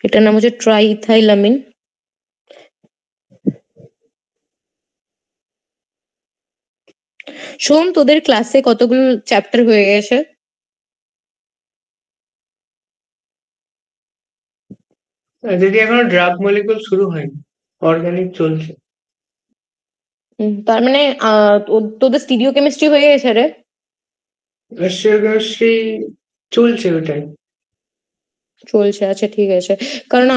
এটার নাম হচ্ছে ট্রাইথাইলামিন। শোন, তোদের ক্লাসে কতগুলো চ্যাপ্টার হয়ে গেছে? যদি এখনো ড্রাগ মলিকুল শুরু হয়নি, অর্গানিক চলছে। তার মানে তোদের স্টিরিও কেমিস্ট্রি হয়ে গেছে রে? কেমিস্ট্রি চলছে ওটাই। চলছে, আচ্ছা ঠিক আছে। কারণ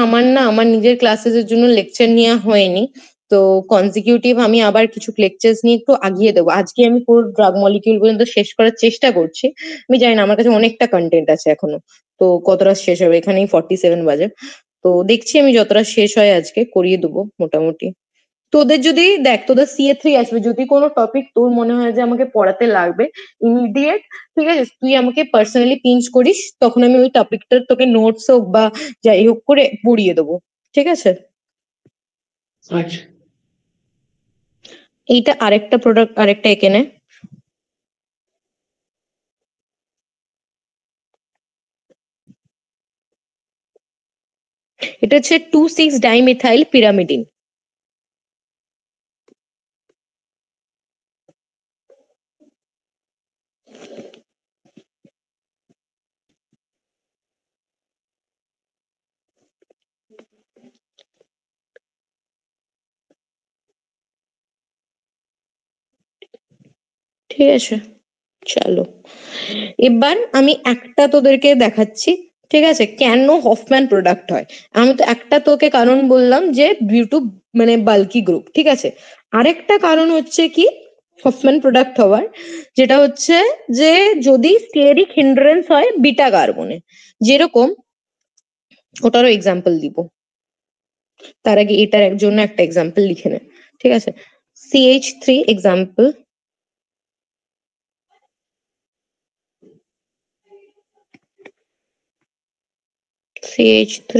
আমার নিজের ক্লাসের জন্য লেকচার নেওয়া হয়নি, তো কনজিকিউটিভ আমি আবার কিছু লেকচার্স নিয়ে একটু আগিয়ে দেবো। আজকে আমি পুরো ড্রাগ মলিকিউল পর্যন্ত শেষ করার চেষ্টা করছি। আমি জানি না, আমার কাছে অনেকটা কন্টেন্ট আছে এখনো, তো কতটা শেষ হবে, এখানেই 47 বাজে। তো দেখছি আমি যতটা শেষ হয় আজকে করিয়ে দেবো মোটামুটি। তোদের যদি দেখ, তোদের CA3 আসবে, যদি কোনো টপিক তোর মনে হয় যে আমাকে পড়াতে লাগবে ইমিডিয়েট, ঠিক আছে, তুই আমাকে পার্সোনালি পিঞ্চ করিস, তখন আমি ওই টপিকটার তোকে নোটস হোক বা যাই হোক করে পড়িয়ে দেবো, ঠিক আছে? আচ্ছা, এইটা আরেকটা প্রোডাক্ট, আরেকটা এখানে এটা হচ্ছে 2,6-ডাইমিথাইল পিরামিডিন। ঠিক আছে, চলো এবার আমি একটা তোদেরকে দেখাচ্ছি, ঠিক আছে, কেন হফম্যান প্রোডাক্ট হয়। আমি তো একটা তোকে কারণ বললাম যে বিউটু মানে বাল্কি গ্রুপ, ঠিক আছে। আরেকটা কারণ হচ্ছে কি হফম্যান প্রোডাক্ট হওয়ার, যেটা হচ্ছে যে যদি স্টেরিক হিন্ড্রেন্স হয় বিটা কার্বনে, যেরকম ওটারও এক্সাম্পল দিব। তার আগে এটার জন্য একটা এক্সাম্পল লিখে নে, ঠিক আছে। CH3 example, CH3,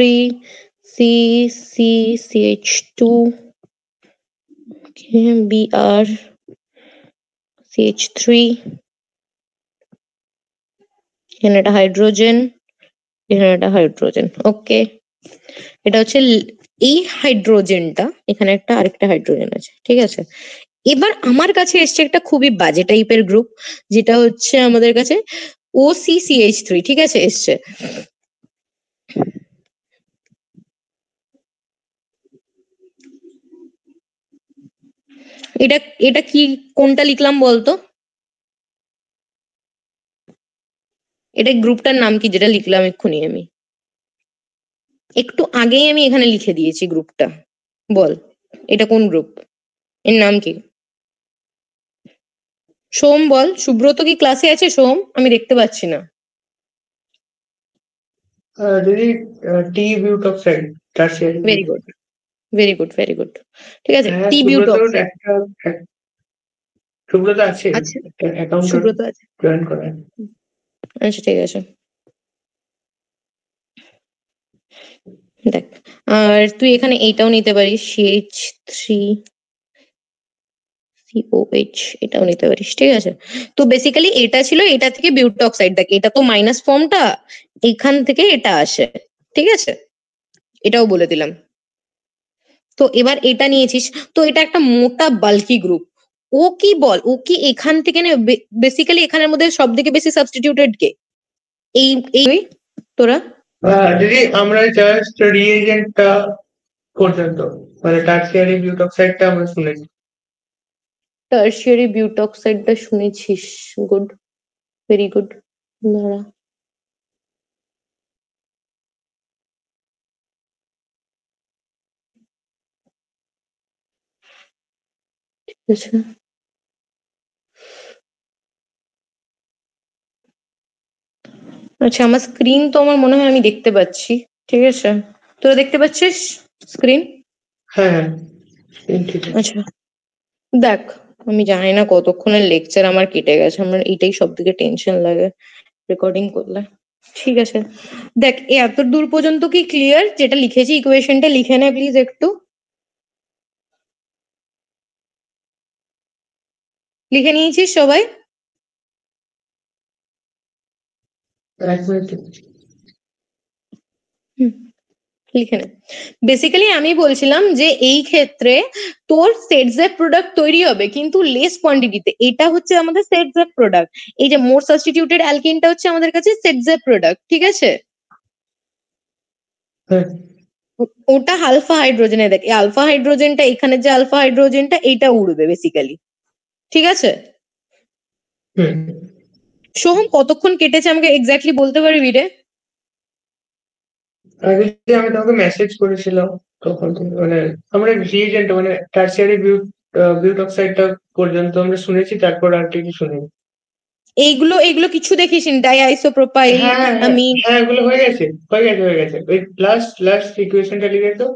CH2, okay, Br, CH3, এখানে একটা হাইড্রোজেন, এখানে একটা হাইড্রোজেন, ওকে। এটা হচ্ছে এই হাইড্রোজেনটা, এখানে একটা আরেকটা হাইড্রোজেন আছে, ঠিক আছে। এবার আমার কাছে এসছে একটা খুবই বাজে টাইপের গ্রুপ, যেটা হচ্ছে আমাদের কাছে OCCH3, ঠিক আছে, এসছে। এটা এটা কি, কোনটা লিখলাম বলতো? এটা গ্রুপটার নাম কি যেটা লিখলাম এক্ষুনি আমি? একটু আগেই আমি এখানে লিখে দিয়েছি গ্রুপটা, বল এটা কোন গ্রুপ, এর নাম কি? সোম বল, সুব্রত কি ক্লাসে আছে? সোম, আমি দেখতে পাচ্ছি না। দিদি, t butoxide tertiary. Very good, very good, very good, ঠিক আছে, হ্যাঁ, টি বিউট সুব্রতর অক্সাইড। সুব্রত আছে, আচ্ছা, একটা অ্যাকাউন্ট সুব্রত আছে, জয়েন করা। আচ্ছা ঠিক আছে। দেখ, আর তুই এখানে এইটাও নিতে পারিস, CH3 COH, এটাও নিতে পারিস, ঠিক আছে। তো বেসিক্যালি এটা ছিল, এটা থেকে বিউট অক্সাইড, দেখ এটা তো মাইনাস ফর্মটা, এখান থেকে এটা আসে, ঠিক আছে, এটাও বলে দিলাম। তো এবার এটা নিয়েছিস, তো এটা একটা মোটা বাল্কি গ্রুপ। ও কি বল, ও কি এখান থেকে বেসিক্যালি এখানের মধ্যে সব থেকে বেশি সাবস্টিটিউটেড কে? এই এই তোরা দিদি, আমরা জাস্ট রিএজেন্টটা পর্যন্ত, মানে টার্সিয়ারি বিউটক্সাইডটা আমরা শুনেছি। টার্সিয়ারি বিউট অক্সাইডটা শুনেছিস, গুড, ভেরি গুড। দাঁড়া, ঠিক আছে। আচ্ছা, আমার স্ক্রিন তো আমার মনে হয় আমি দেখতে পাচ্ছি, ঠিক আছে, তোরা দেখতে পাচ্ছিস স্ক্রিন? হ্যাঁ, হ্যাঁ, ঠিক আছে। আচ্ছা, দেখ, আমি জানি না কতক্ষণের লেকচার আমার কেটে গেছে, আমার এটাই সব থেকে টেনশন লাগে রেকর্ডিং করলে। ঠিক আছে, দেখ এত দূর পর্যন্ত কি ক্লিয়ার? যেটা লিখেছি ইকুয়েশনটা লিখে নে প্লিজ একটু, লিখে নিয়েছিস সবাই? এক মিনিট। লিখে নে। বেসিক্যালি আমি বলছিলাম যে এই ক্ষেত্রে তোর সেট জেড প্রোডাক্ট তৈরি হবে কিন্তু লেস কোয়ান্টিটিতে, এটা হচ্ছে আমাদের সেট জেড প্রোডাক্ট। এই যে মোর সাবস্টিটিউটেড অ্যালকিনটা হচ্ছে আমাদের কাছে সেট জেড প্রোডাক্ট, ঠিক আছে? হ্যাঁ ওটা আলফা হাইড্রোজেনে, দেখ এই আলফা হাইড্রোজেনটা, এখানে যে আলফা হাইড্রোজেনটা এইটা উড়বে বেসিক্যালি, ঠিক আছে? হুম। সোহম কতক্ষণ কেটেছে আমাকে এক্স্যাক্টলি বলতে পারবি রে? আগে যে আমি তোমাকে মেসেজ করেছিলাম তখন মানে আমরা রিএজেন্ট মানে টার্সিয়ারি বিউট অক্সাইডটা পর্যন্ত আমরা শুনেছি, তারপর আর কিছু শুনিনি। এইগুলো এগুলো কিছু দেখিস ডাই আইসোপ্রোপাইল হ্যাঁ হ্যাঁ হ্যাঁ আমিন। হ্যাঁ, এগুলো হয়ে গেছে ওই লাস্ট লাস্ট ইকুয়েশনটা লিখে তো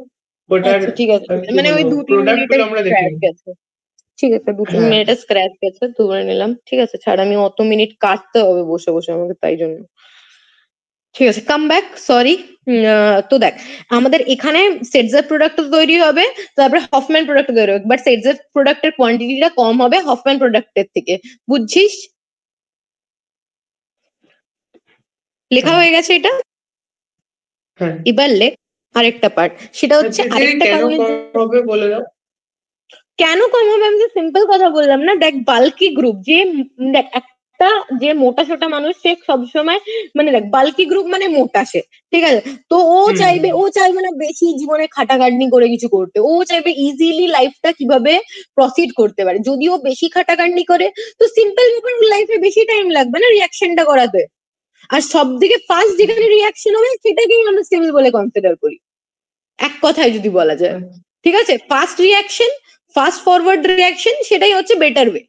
ওটার আচ্ছা ঠিক আছে, কি মানে ওই বলবো 2-3 প্রোডাক্ট গুলো মিনিটের আমরা স্ক্র্যাচ দেখিনি। গেছে। ঠিক আছে, 2-3 হ্যাঁ মিনিটের স্ক্র্যাচ গেছে, ধরে নিলাম। ঠিক আছে, ছাড়, আমি অত মিনিট কাটতে হবে বসে বসে আমাকে, তাই জন্য। ঠিক আছে, কাম ব্যাক, সরি। তো দেখ, আমাদের এখানে সেটজের প্রোডাক্ট তৈরি হবে, তারপরে হফম্যান প্রোডাক্ট তৈরি হবে, বাট সেটজের প্রোডাক্টের কোয়ান্টিটিটা কম হবে হফম্যান প্রোডাক্টের থেকে, বুঝছিস? লেখা হ্যাঁ হয়ে গেছে এটা। হ্যাঁ। এবার লেখ আরেকটা পার্ট, সেটা হচ্ছে দিদি আরেকটা কেন কারণে। কম হবে বলে দাও। কেন কম হবে? আমি তো সিম্পল কথা বললাম না, দেখ বাল্কি গ্রুপ যে, দেখ একটা যে মোটা সোটা মানুষ সে সবসময়, মানে দেখ বাল্কি গ্রুপ মানে মোটা সে, ঠিক আছে? তো হুম ও চাইবে না বেশি জীবনে খাটাখাটনি করে কিছু করতে, ও চাইবে ইজিলি লাইফটা কিভাবে প্রসিড করতে পারে। যদি ও বেশি খাটাখাটনি করে, তো সিম্পল ব্যাপার, ওর লাইফে বেশি টাইম লাগবে না রিয়াকশনটা করাতে। আর সব থেকে ফার্স্ট যেখানে রিয়াকশন হবে সেটাকেই আমরা স্টেবল বলে কনসিডার করি, এক কথায় যদি বলা যায়। হুম। ঠিক আছে, fast reaction, fast forward reaction, সেটাই হচ্ছে বেটার ওয়ে,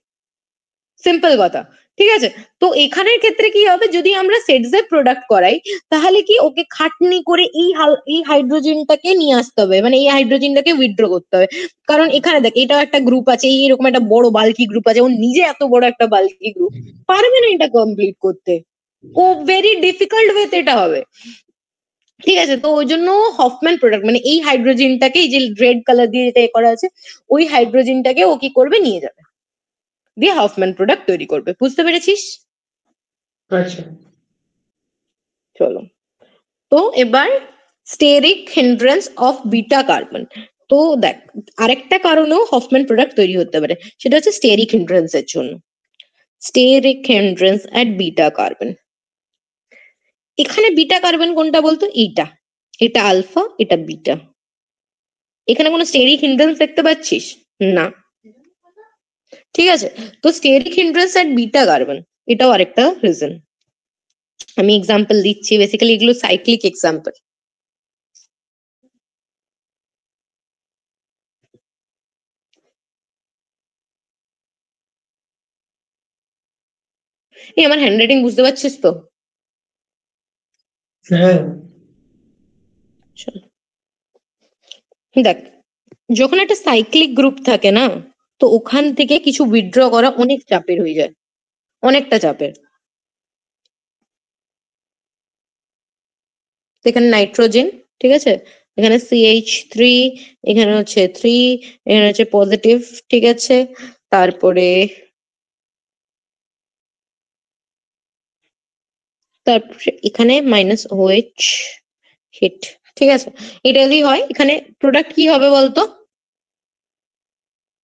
সিম্পল কথা। ঠিক আছে, তো এখানের ক্ষেত্রে কি হবে, যদি আমরা সেটজের প্রোডাক্ট করাই, তাহলে কি ওকে খাটনি করে এই হাইড্রোজেনটাকে নিয়ে আসতে হবে, মানে এই হাইড্রোজেনটাকে উইথড্র করতে হবে। কারণ এখানে দেখ, এটাও একটা গ্রুপ আছে, এইরকম একটা বড় বাল্কি গ্রুপ আছে, ও নিজে এত বড় একটা বাল্কি গ্রুপ, পারবে না এটা কমপ্লিট করতে। ও ভেরি ডিফিকাল্ট ওয়েতে এটা হবে। ঠিক আছে, তো ওই জন্য হফম্যান প্রোডাক্ট, মানে এই হাইড্রোজেনটাকে, এই যে রেড কালার দিয়ে যেটা করা আছে, ওই হাইড্রোজেনটাকে ও কি করবে, নিয়ে যাবে, দিয়ে হফম্যান প্রোডাক্ট তৈরি করবে। বুঝতে পেরেছিস? আচ্ছা। চলো, তো এবার steric hindrance of beta carbon. তো দেখ, আরেকটা কারণেও হফম্যান প্রোডাক্ট তৈরি হতে পারে, সেটা হচ্ছে স্টেরিক হিন্ড্রেন্স এর জন্য। স্টেরিক হিন্ড্রেন্স এট বিটা কার্বন। এখানে বিটা কার্বন কোনটা বলতো? এইটা, এটা আলফা, এটা বিটা। এখানে কোনো স্টেরিক হিন্ড্রেন্স দেখতে পাচ্ছিস? না। ঠিক আছে, তো স্টেরিক হিন্ড্রেন্স এট বিটা কার্বন, এটাও আরেকটা রিজন। আমি এক্সাম্পল দিচ্ছি, বেসিক্যালি এগুলো সাইক্লিক এক্সাম্পল। এই আমার হ্যান্ডরাইটিং বুঝতে পারছিস তো? হ্যাঁ চল, দেখ, যখন একটা সাইক্লিক গ্রুপ থাকে না, তো ওখান থেকে কিছু উইথড্র করা অনেক চাপের হয়ে যায়, অনেকটা চাপের। তো এখানে নাইট্রোজেন, ঠিক আছে, এখানে CH3, এখানে হচ্ছে 3, এখানে হচ্ছে পজিটিভ, ঠিক আছে, তারপরে তারপরে এখানে -OH হিট। ঠিক আছে, এটা যদি হয়, এখানে প্রোডাক্ট কি হবে বলতো?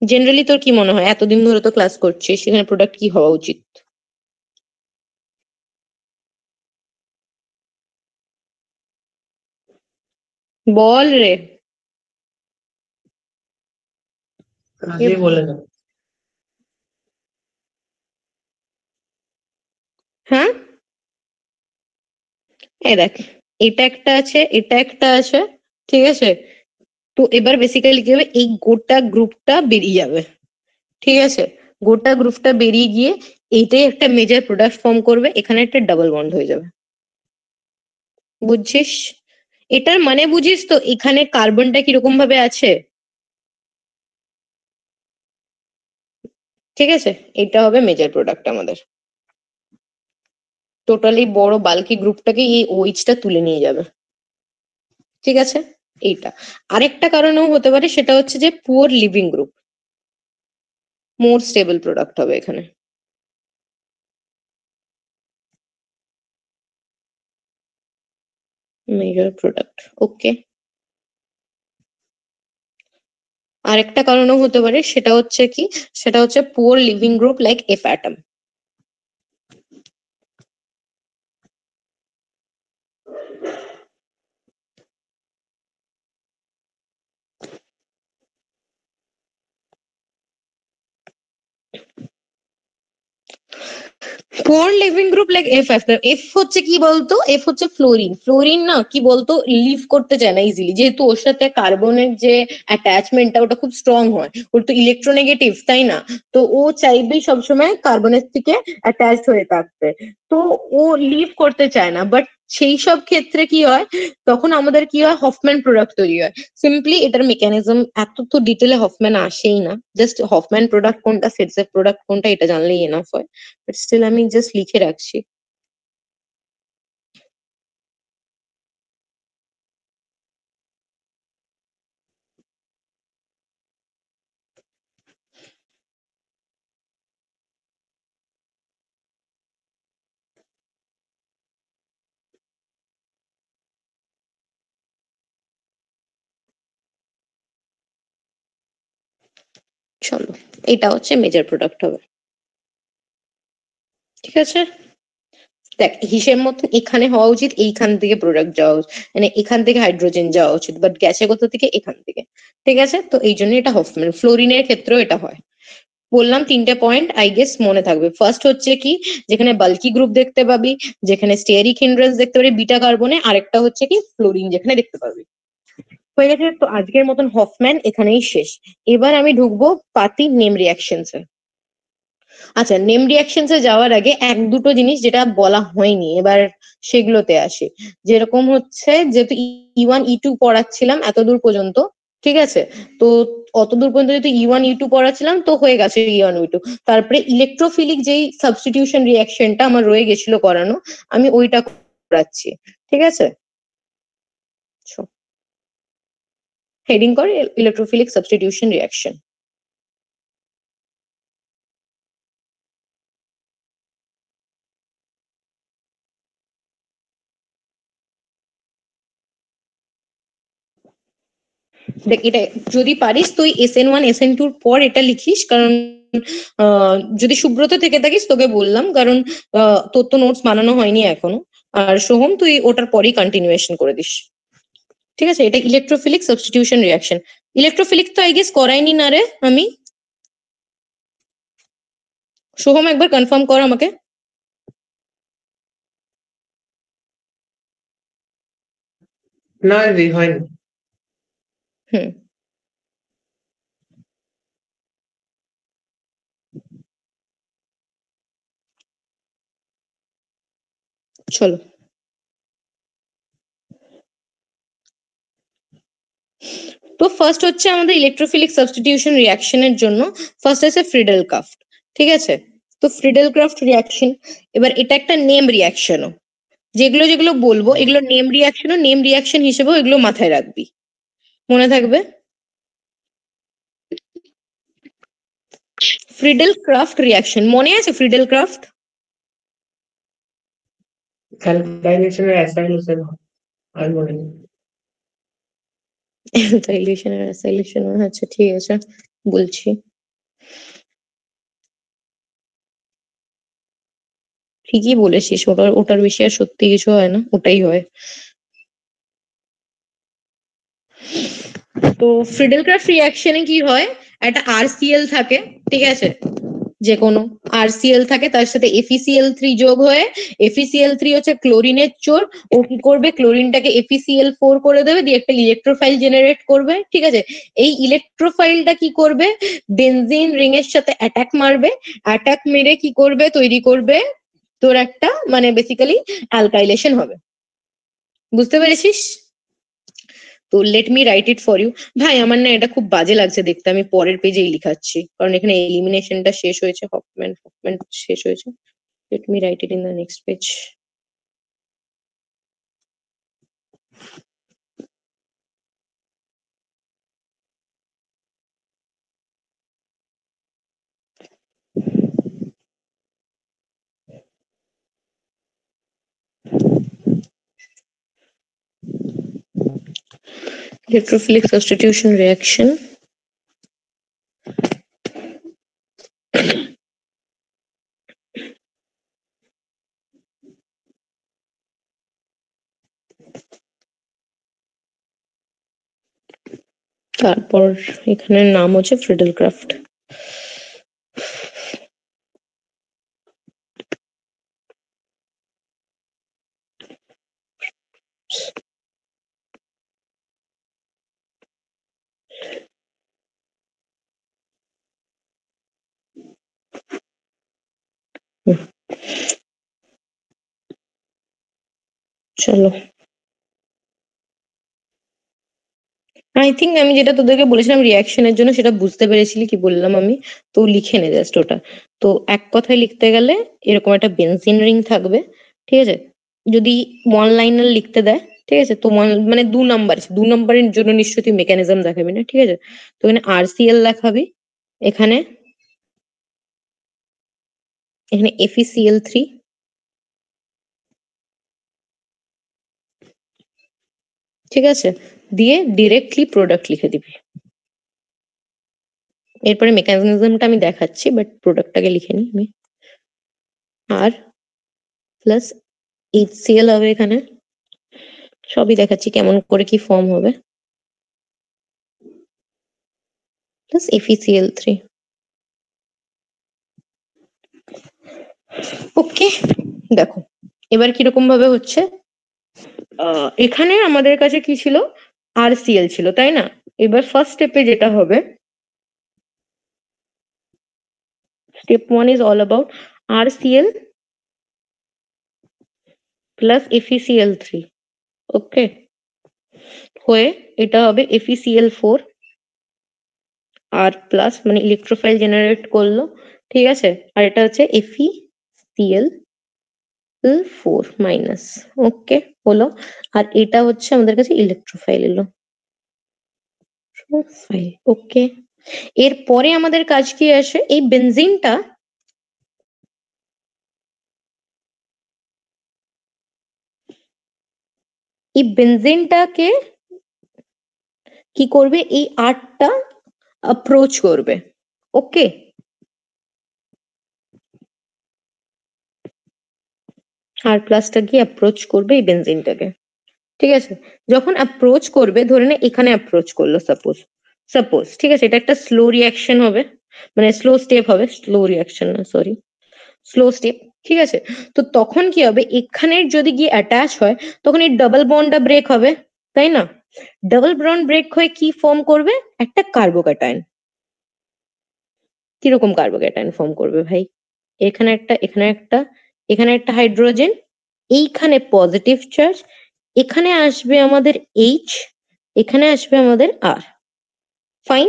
জেনারেলি তোর কি মনে হয়, এতদিন ধরে তো ক্লাস করছিস, এখানে প্রোডাক্ট কি হওয়া উচিত? বল রে। এ আজই বলে দাও। হ্যাঁ, এই দেখ, এটা একটা আছে, এটা একটা আছে, ঠিক আছে। তো এবার বেসিক্যালি কি হবে, এই গোটা গ্রুপটা বেরিয়ে যাবে, ঠিক আছে। গোটা গ্রুপটা বেরিয়ে গিয়ে এইটাই একটা মেজর প্রোডাক্ট ফর্ম করবে, এখানে একটা ডাবল বন্ড হয়ে যাবে। বুঝছিস? এটার মানে বুঝিস তো, এখানে কার্বনটা কিরকম ভাবে আছে? ঠিক আছে, এটা হবে মেজর প্রোডাক্ট আমাদের, টোটালি বড় বাল্কি গ্রুপটাকে এই ওইচটা তুলে নিয়ে যাবে। ঠিক আছে, এইটা। আরেকটা কারণেও হতে পারে, সেটা হচ্ছে যে পুয়ার লিভিং গ্রুপ, মোর স্টেবল প্রোডাক্ট হবে এখানে। মেজর প্রোডাক্ট, ওকে। আরেকটা কারণও হতে পারে, সেটা হচ্ছে কি, সেটা হচ্ছে poor living group like F atom. Core living group like F F F হচ্ছে কি বলতো, এফ হচ্ছে ফ্লোরিন। ফ্লোরিন না কি বলতো, লিভ করতে চায় না ইজিলি, যেহেতু ওর সাথে কার্বনের যে অ্যাটাচমেন্টটা ওটা খুব স্ট্রং হয়, ওর তো ইলেকট্রোনেগেটিভ তাই না, তো ও চাইবে সবসময় কার্বনের থেকে অ্যাটাচড হয়ে থাকতে। তো ও লিভ করতে চায় না, বাট সেই সব ক্ষেত্রে কি হয়, তখন আমাদের কি হয়, হফম্যান প্রোডাক্ট তৈরি হয়। সিম্পলি এটার মেকানিজম এত তো ডিটেলে হফম্যান আসেই না, জাস্ট হফম্যান প্রোডাক্ট কোনটা, সেটসেফ প্রোডাক্ট কোনটা, এটা জানলেই এনাফ হয়। বাট স্টিল আমি জাস্ট লিখে রাখছি। চলো, এটা হচ্ছে মেজর প্রোডাক্ট হবে, ঠিক আছে। দেখ হিসেব মতন এখানে হওয়া উচিত, এইখান থেকে প্রোডাক্ট যাওয়া উচিত, মানে এখান থেকে হাইড্রোজেন যাওয়া উচিত, বাট গ্যাসে কোথা থেকে, এখান থেকে। ঠিক আছে, তো এই জন্য এটা হফম্যান। ফ্লোরিনের ক্ষেত্রেও এটা হয়। বললাম তিনটে পয়েন্ট, আই গেস মনে থাকবে। ফার্স্ট হচ্ছে কি, যেখানে বাল্কি গ্রুপ দেখতে পাবি, যেখানে স্টেরিক হিন্ড্রেন্স দেখতে পাবি বিটা কার্বনে, আরেকটা হচ্ছে কি ফ্লোরিন যেখানে দেখতে পাবি। হয়ে গেছে, তো আজকের মতন হফম্যান এখানেই শেষ। এবার আমি ঢুকবো পাতি নেম রিয়াকশনসে। আচ্ছা, নেম রিয়াকশনস এ যাওয়ার আগে এক দুটো জিনিস যেটা বলা হয়নি, এবার সেগুলোতে আসি। যেরকম হচ্ছে, যেহেতু E1 E2 পড়াচ্ছিলাম এতদূর পর্যন্ত, ঠিক আছে, তো অতদূর পর্যন্ত যেহেতু E1 E2 পড়াচ্ছিলাম, তো হয়ে গেছে E1 E2। তারপরে ইলেকট্রোফিলিক যেই সাবস্টিটিউশন রিয়াকশনটা আমার রয়ে গেছিল করানো, আমি ওইটা করাচ্ছি, ঠিক আছে। হেডিং করে ইলেকট্রোফিলিক সাবস্টিটিউশন রিয়াকশন। দেখ এটা যদি পারিস তুই SN1 SN2 পর এটা লিখিস, কারণ যদি সুব্রত থেকে থাকিস তোকে বললাম, কারণ তোর তো নোটস বানানো হয়নি এখনো। আর সোহম তুই ওটার পরেই কন্টিনিউয়েশন করে দিস, ঠিক আছে। এটা ইলেকট্রোফিলিক সাবস্টিটিউশন রিয়াকশন। ইলেকট্রোফিলিক তো আই গেস করাইনি না রে আমি। সোহম একবার কনফার্ম কর আমাকে। না দিদি, হয়নি। হুম, চলো। তো ফার্স্ট হচ্ছে আমাদের ইলেকট্রোফিলিক সাবস্টিটিউশন রিয়াকশনের জন্য ফার্স্ট আছে ফ্রিডেল ক্রাফট, ঠিক আছে। তো ফ্রিডেল ক্রাফট রিয়াকশন, এবার এটা একটা নেম রিয়াকশনও। যেগুলো যেগুলো বলবো এগুলো নেম রিয়াকশনও, নেম রিয়াকশন হিসেবেও এগুলো মাথায় রাখবি, মনে থাকবে। ফ্রিডেল ক্রাফট রিয়াকশন মনে আছে? ফ্রিডেল ক্রাফট অ্যালকাইলেশন আর অ্যাসাইলেশন আর মনে নেই। অ্যালকাইলেশন আর অ্যাসাইলেশন, আচ্ছা ঠিক আছে বলছি। ঠিকই বলেছিস, ওটার ওটার বেশি আর সত্যি কিছু হয় না, ওটাই হয়। তো ফ্রিডেল ক্রাফট রিয়াকশনে কি হয়, একটা আরসিএল থাকে, ঠিক আছে, যে কোনো আরসিএল থাকে, তার সাথে FeCl3 যোগ হয়ে, FeCl3 হচ্ছে ক্লোরিনের চোর, ও কি করবে, ক্লোরিনটাকে FeCl4 করে দেবে, দিয়ে একটা ইলেকট্রোফাইল জেনারেট করবে, ঠিক আছে। এই ইলেকট্রোফাইলটা কি করবে, বেনজিন রিং এর সাথে অ্যাটাক মারবে, অ্যাটাক মেরে কি করবে, তৈরি করবে তোর একটা, মানে বেসিক্যালি অ্যালকাইলেশন হবে। বুঝতে পেরেছিস? তো let me write it for you. ভাই আমার না এটা খুব বাজে লাগছে দেখতে, আমি পরের পেজেই লিখাচ্ছি, কারণ এখানে এলিমিনেশনটা শেষ হয়েছে, হফম্যান হফম্যান শেষ হয়েছে। Late me write it in the next page. Electrophilic substitution reaction. তারপর এখানের নাম হচ্ছে ফ্রিডেলক্রাফট। চলো, আই থিঙ্ক আমি যেটা তোদেরকে বলেছিলাম রিয়াকশনের জন্য সেটা বুঝতে পেরেছিলি কি বললাম আমি, তো লিখে নে জাস্ট ওটা। তো এক কথায় লিখতে গেলে এরকম একটা বেনজিন রিং থাকবে, ঠিক আছে? যদি ওয়ান লাইনার লিখতে দেয়, ঠিক আছে, তো মানে 2 নাম্বার, 2 নাম্বারের জন্য নিশ্চয়ই তুই মেকানিজম দেখাবি না, ঠিক আছে? তো এখানে আরসিএল দেখাবি, এখানে এখানে FeCl3, ঠিক আছে, দিয়ে ডিরেক্টলি প্রোডাক্ট লিখে দিবি। এরপরে মেকানিজমটা আমি দেখাচ্ছি, বাট প্রোডাক্টটাকে লিখে নিই আমি। আর প্লাস HCl হবে এখানে, সবই দেখাচ্ছি কেমন করে কি ফর্ম হবে, প্লাস FeCl3। ওকে, দেখো এবার কিরকম ভাবে হচ্ছে। এখানে আমাদের কাছে কি ছিল, আরসিএল ছিল, তাই না? এবার ফার্স্ট স্টেপে যেটা হবে, step 1 is all about RCL plus FeCl3। ওকে, হয়ে এটা হবে FeCl4 আর প্লাস, মানে ইলেকট্রোফাইল জেনারেট করলো, ঠিক আছে? আর এটা হচ্ছে FeCl4 ওকে, হলো। আর এটা হচ্ছে আমাদের কাছে ইলেকট্রোফাইল এলো, ওকে। এরপরে আমাদের কাজ কি আসে, এই বেনজিনটা, এই বেনজিনটাকে কি করবে, এই আটটা অ্যাপ্রোচ করবে, ওকে? আর প্লাসটা গিয়ে অ্যাপ্রোচ করবে এই বেনজিনটাকে, ঠিক আছে? যখন অ্যাপ্রোচ করবে, ধরে নে এখানে অ্যাপ্রোচ করলো, সাপোজ সাপোজ, ঠিক আছে, এটা একটা স্লো রিয়াকশন হবে, মানে স্লো স্টেপ হবে, স্লো রিয়াকশন না, সরি, স্লো স্টেপ, ঠিক আছে? তো তখন কি হবে, এখানের যদি গিয়ে অ্যাটাচ হয়, তখন এই ডাবল বন্ডটা ব্রেক হবে, তাই না? ডাবল বন্ড ব্রেক হয়ে কি ফর্ম করবে, একটা কার্বোক্যাটায়ন। কিরকম কার্বোক্যাটায়ন ফর্ম করবে ভাই, এখানে একটা, এখানে একটা, এখানে একটা হাইড্রোজেন, এইখানে পজিটিভ চার্জ, এখানে আসবে আমাদের এইচ, এখানে আসবে আমাদের আর, ফাইন।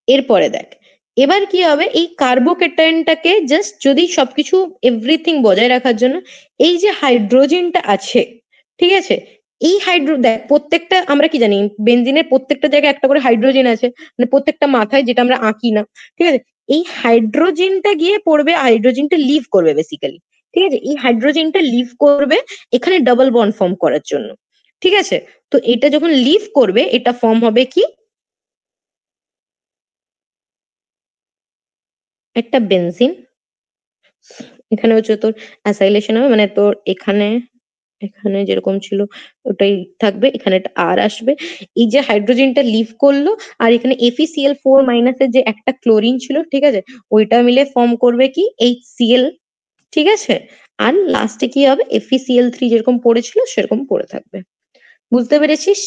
এরপরে দেখ, এবার কি হবে, এই কার্বোক্যাটায়নটাকে জাস্ট যদি সবকিছু এভরিথিং বজায় রাখার জন্য এই যে হাইড্রোজেনটা আছে, ঠিক আছে, এই দেখ প্রত্যেকটা আমরা কি জানি, বেনজিনের প্রত্যেকটা জায়গায় একটা করে হাইড্রোজেন আছে, মানে প্রত্যেকটা মাথায়, যেটা আমরা আঁকি না, ঠিক আছে? এই হাইড্রোজেনটা গিয়ে পড়বে, হাইড্রোজেনটা লিভ করবে বেসিক্যালি, ঠিক আছে? এই হাইড্রোজেনটা লিভ করবে এখানে ডাবল বন্ড ফর্ম করার জন্য, ঠিক আছে? তো এটা যখন লিভ করবে, এটা ফর্ম হবে কি, একটা বেনজিন। এখানে হচ্ছে তোর অ্যাসাইলেশন হবে, মানে তোর এখানে, এখানে যেরকম ছিল ওটাই থাকবে, এখানে একটা আর আসবে, এই যে হাইড্রোজেনটা লিভ করলো, আর এখানে FeCl4- এর যে একটা ক্লোরিন ছিল, ঠিক আছে, ওইটা মিলে ফর্ম করবে কি HCl, ঠিক আছে? আর লাস্টে কি হবে, FeCl3 যেরকম পড়েছিল সেরকম পড়ে থাকবে। বুঝতে পেরেছিস?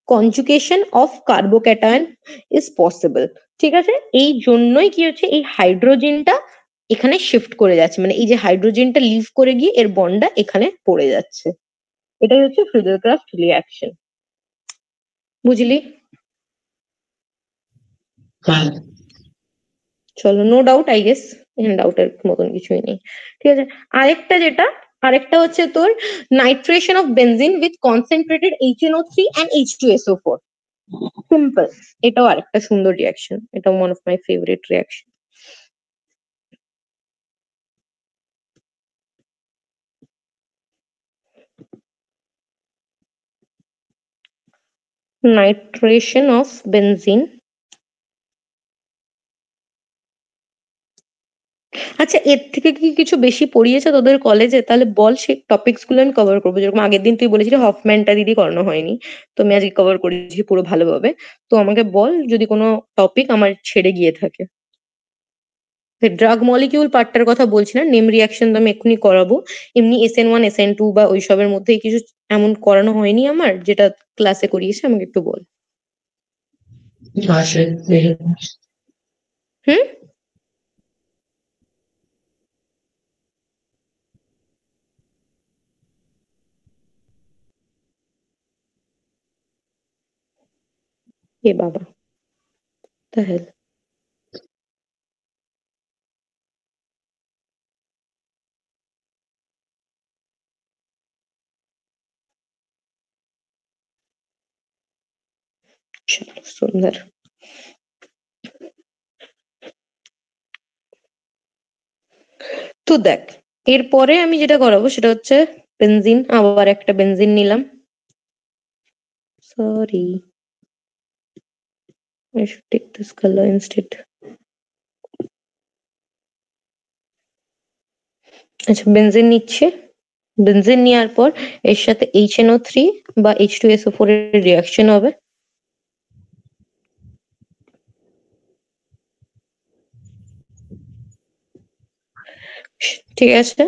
Conjugation of carbocation is possible, ঠিক আছে? এই জন্যই কি হচ্ছে, এই হাইড্রোজেনটা এখানে শিফট করে যাচ্ছে, মানে এই যে হাইড্রোজেনটা লিভ করে গিয়ে এর বন্ডটা এখানে পড়ে যাচ্ছে, এটাই হচ্ছে ফ্রিডেলক্রাফট রিয়াকশন। বুঝলি? হ্যাঁ। চলো, নো ডাউট আই গেস, এখানে ডাউটের মতন কিছুই নেই, ঠিক আছে? আরেকটা যেটা, আরেকটা হচ্ছে তোর nitration of benzene with concentrated HNO3 and H2SO4, simple. এটাও আরেকটা সুন্দর রিয়াকশন, এটাও one of my favourite reaction. Nitration of benzene. আচ্ছা, এর থেকে কি কিছু বেশি পড়িয়েছে তোদের কলেজে? তাহলে বল, সেই টপিকস গুলো আমি কভার করবো। যেরকম আগের দিন তুই বলেছিলি হফম্যানটা দিদি করানো হয়নি, তো আমি আজকে কভার করেছি পুরো ভালোভাবে। তো আমাকে বল যদি কোনো টপিক আমার ছেড়ে গিয়ে থাকে। ড্রাগ মলিকিউল পার্টটার কথা বলছি না, নেম রিয়াকশন তো আমি এক্ষুনি করাবো। এমনি SN1 SN2 বা ওইসবের মধ্যে কিছু এমন করানো হয়নি আমার, যেটা ক্লাসে করিয়েছে? আমাকে একটু বল। আসে দেখে। হুম। এ বাবা, তাহলে সুন্দর। তো দেখ, এরপরে আমি যেটা করাবো সেটা হচ্ছে বেনজিন। আবার একটা বেনজিন নিলাম। Sorry, I should take this color instead. আচ্ছা, বেনজিন নিচ্ছে। বেনজিন নেওয়ার পর এর সাথে HNO3 বা H2SO4 এর রিয়াকশন হবে। ঠিক আছে,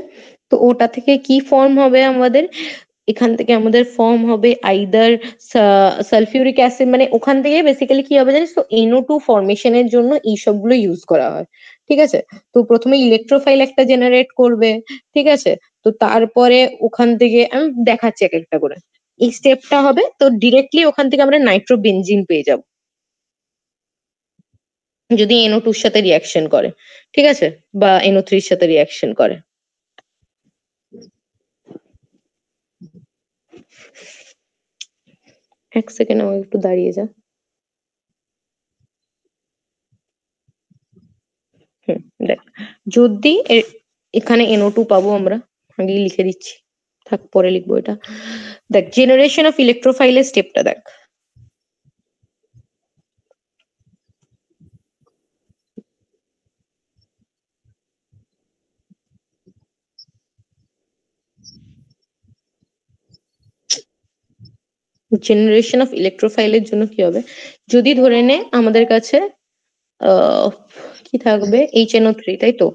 তো ওটা থেকে কি ফর্ম হবে আমাদের? এখান থেকে আমাদের ফর্ম হবে আইদার সালফিউরিক অ্যাসিড, মানে ওখান থেকে বেসিক্যালি কি হবে জানিস তো, NO2 ফর্মেশনের জন্য এই সবগুলো ইউজ করা হয়। ঠিক আছে, তো প্রথমে ইলেকট্রোফাইল একটা জেনারেট করবে। ঠিক আছে, তো তারপরে ওখান থেকে আমি দেখাচ্ছি এক একটা করে। এই স্টেপটা হবে তো ডিরেক্টলি ওখান থেকে আমরা নাইট্রোবেনজিন পেয়ে যাব, যদি NO2 এর সাথে রিয়াকশন করে। ঠিক আছে, বা NO3 এর সাথে রিয়াকশন করে। এক সেকেন্ড, আমাকে একটু দাঁড়িয়ে যা। হুম, দেখ, যদি এখানে NO2 পাবো আমরা, আগেই লিখে দিচ্ছি, থাক পরে লিখবো এটা। দেখ, জেনারেশন অফ ইলেকট্রোফাইলের স্টেপটা দেখ। জেনারেশন অফ ইলেকট্রোফাইলের জন্য কি হবে, যদি ধরে নে আমাদের কাছে আহ কি থাকবে, HNO3, তাই তো,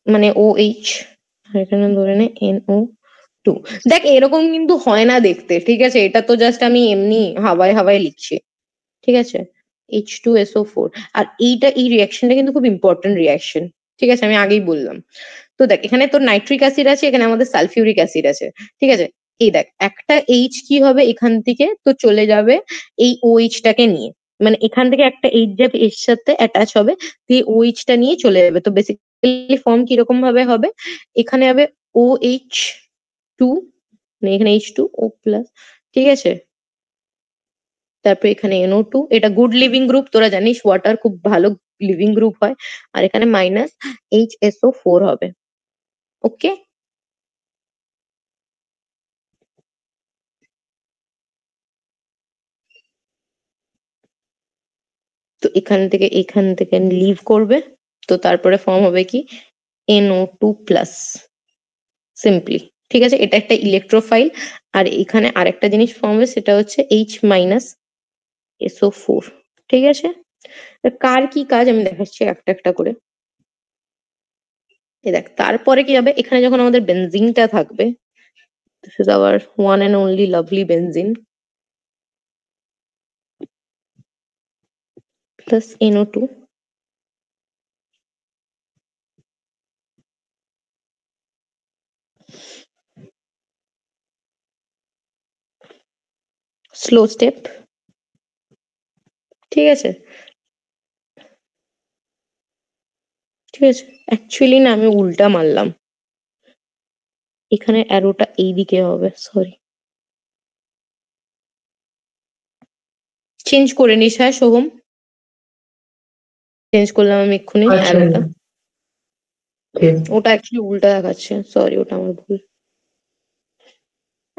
মানে OH, আর এখানে ধরে নে NO2। দেখ, এরকম কিন্তু হয় না দেখতে, ঠিক আছে? এটা তো জাস্ট আমি এমনি হাওয়ায় হাওয়ায় লিখছি। ঠিক আছে, H2SO4। আর এই রিয়াকশনটা কিন্তু খুব ইম্পর্টেন্ট রিয়াকশন। ঠিক আছে, আমি আগেই বললাম। তো দেখ, এখানে তোর নাইট্রিক অ্যাসিড আছে, এখানে আমাদের সালফিউরিক অ্যাসিড আছে। ঠিক আছে, এই দেখ, একটা H কি হবে এখান থেকে তো চলে যাবে এই OH টাকে নিয়ে, মানে এখান থেকে একটা H যাবে এর সাথে অ্যাটাচ হবে, দিয়ে OH টা নিয়ে চলে যাবে। তো বেসিক্যালি ফর্ম কিরকম ভাবে হবে, এখানে হবে OH2, মানে এখানে H2O প্লাস। ঠিক আছে, তারপরে এখানে NO2, এটা গুড লিভিং গ্রুপ, তোরা জানিস ওয়াটার খুব ভালো লিভিং গ্রুপ হয়। আর এখানে মাইনাস HSO4 হবে। ওকে, তো এখান থেকে লিভ করবে। তো তারপরে ফর্ম হবে কি, NO2 প্লাস, সিম্পলি। ঠিক আছে, এটা একটা ইলেকট্রোফাইল। আর এখানে আরেকটা জিনিস ফর্ম হবে, সেটা হচ্ছে H মাইনাস SO4। ঠিক আছে, কার কি কাজ আমি দেখাচ্ছি একটা একটা করে। এই দেখ, তারপরে কি হবে, এখানে যখন আমাদের বেনজিনটা থাকবে, this is our one and only lovely benzene, plus NO2। Slow step. ঠিক আছে, ঠিক আছে, অ্যাকচুয়ালি না আমি উল্টা মারলাম, এখানে অ্যারোটা এইদিকে হবে, সরি। চেঞ্জ করে নিস, হ্যাঁ সোহম, চেঞ্জ করলাম আমি এক্ষুনি আচ্ছা, অ্যারোটা। ঠিক। ওটা অ্যাকচুয়ালি উল্টা দেখাচ্ছে, সরি, ওটা আমার ভুল।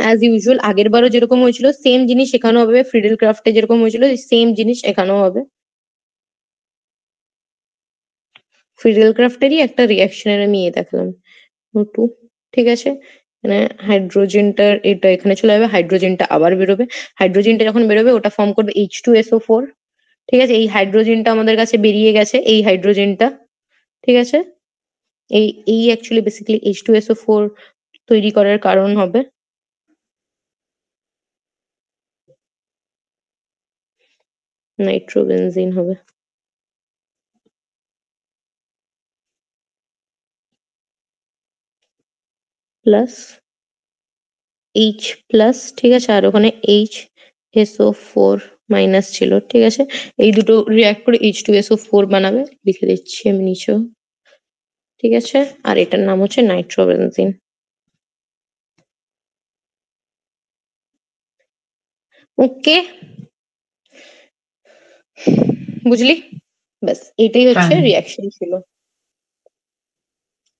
অ্যাজ ইউজুয়াল আগের বারও যেরকম হয়েছিল সেম জিনিস এখানেও হবে, ফ্রিডেল ক্রাফটে যেরকম হয়েছিল সেম জিনিস এখানেও হবে। ফ্রিডেল ক্রাফটেরই একটা রিয়াকশনের আমি দেখালাম টু, ঠিক আছে। মানে হাইড্রোজেনটার এটা এখানে চলে যাবে, হাইড্রোজেনটা আবার বেরোবে, হাইড্রোজেনটা যখন বেরোবে ওটা ফর্ম করবে H2SO4, ঠিক আছে। এই হাইড্রোজেনটা আমাদের কাছে বেরিয়ে গেছে, এই হাইড্রোজেনটা, ঠিক আছে। এই এই অ্যাকচুয়ালি বেসিক্যালি H2SO4 তৈরি করার কারণ হবে। নাইট্রোবেনজিন হবে প্লাস H প্লাস, ঠিক আছে, আর ওখানে HSO4 মাইনাস ছিল, ঠিক আছে। এই দুটো রিয়াক্ট করে H2SO4 বানাবে, লিখে দিচ্ছি আমি নিচেও, ঠিক আছে। আর এটার নাম হচ্ছে নাইট্রোবেনজিন। ওকে, বুঝলি? ব্যাস এটাই হচ্ছে হ্যাঁ রিয়াকশন ছিল।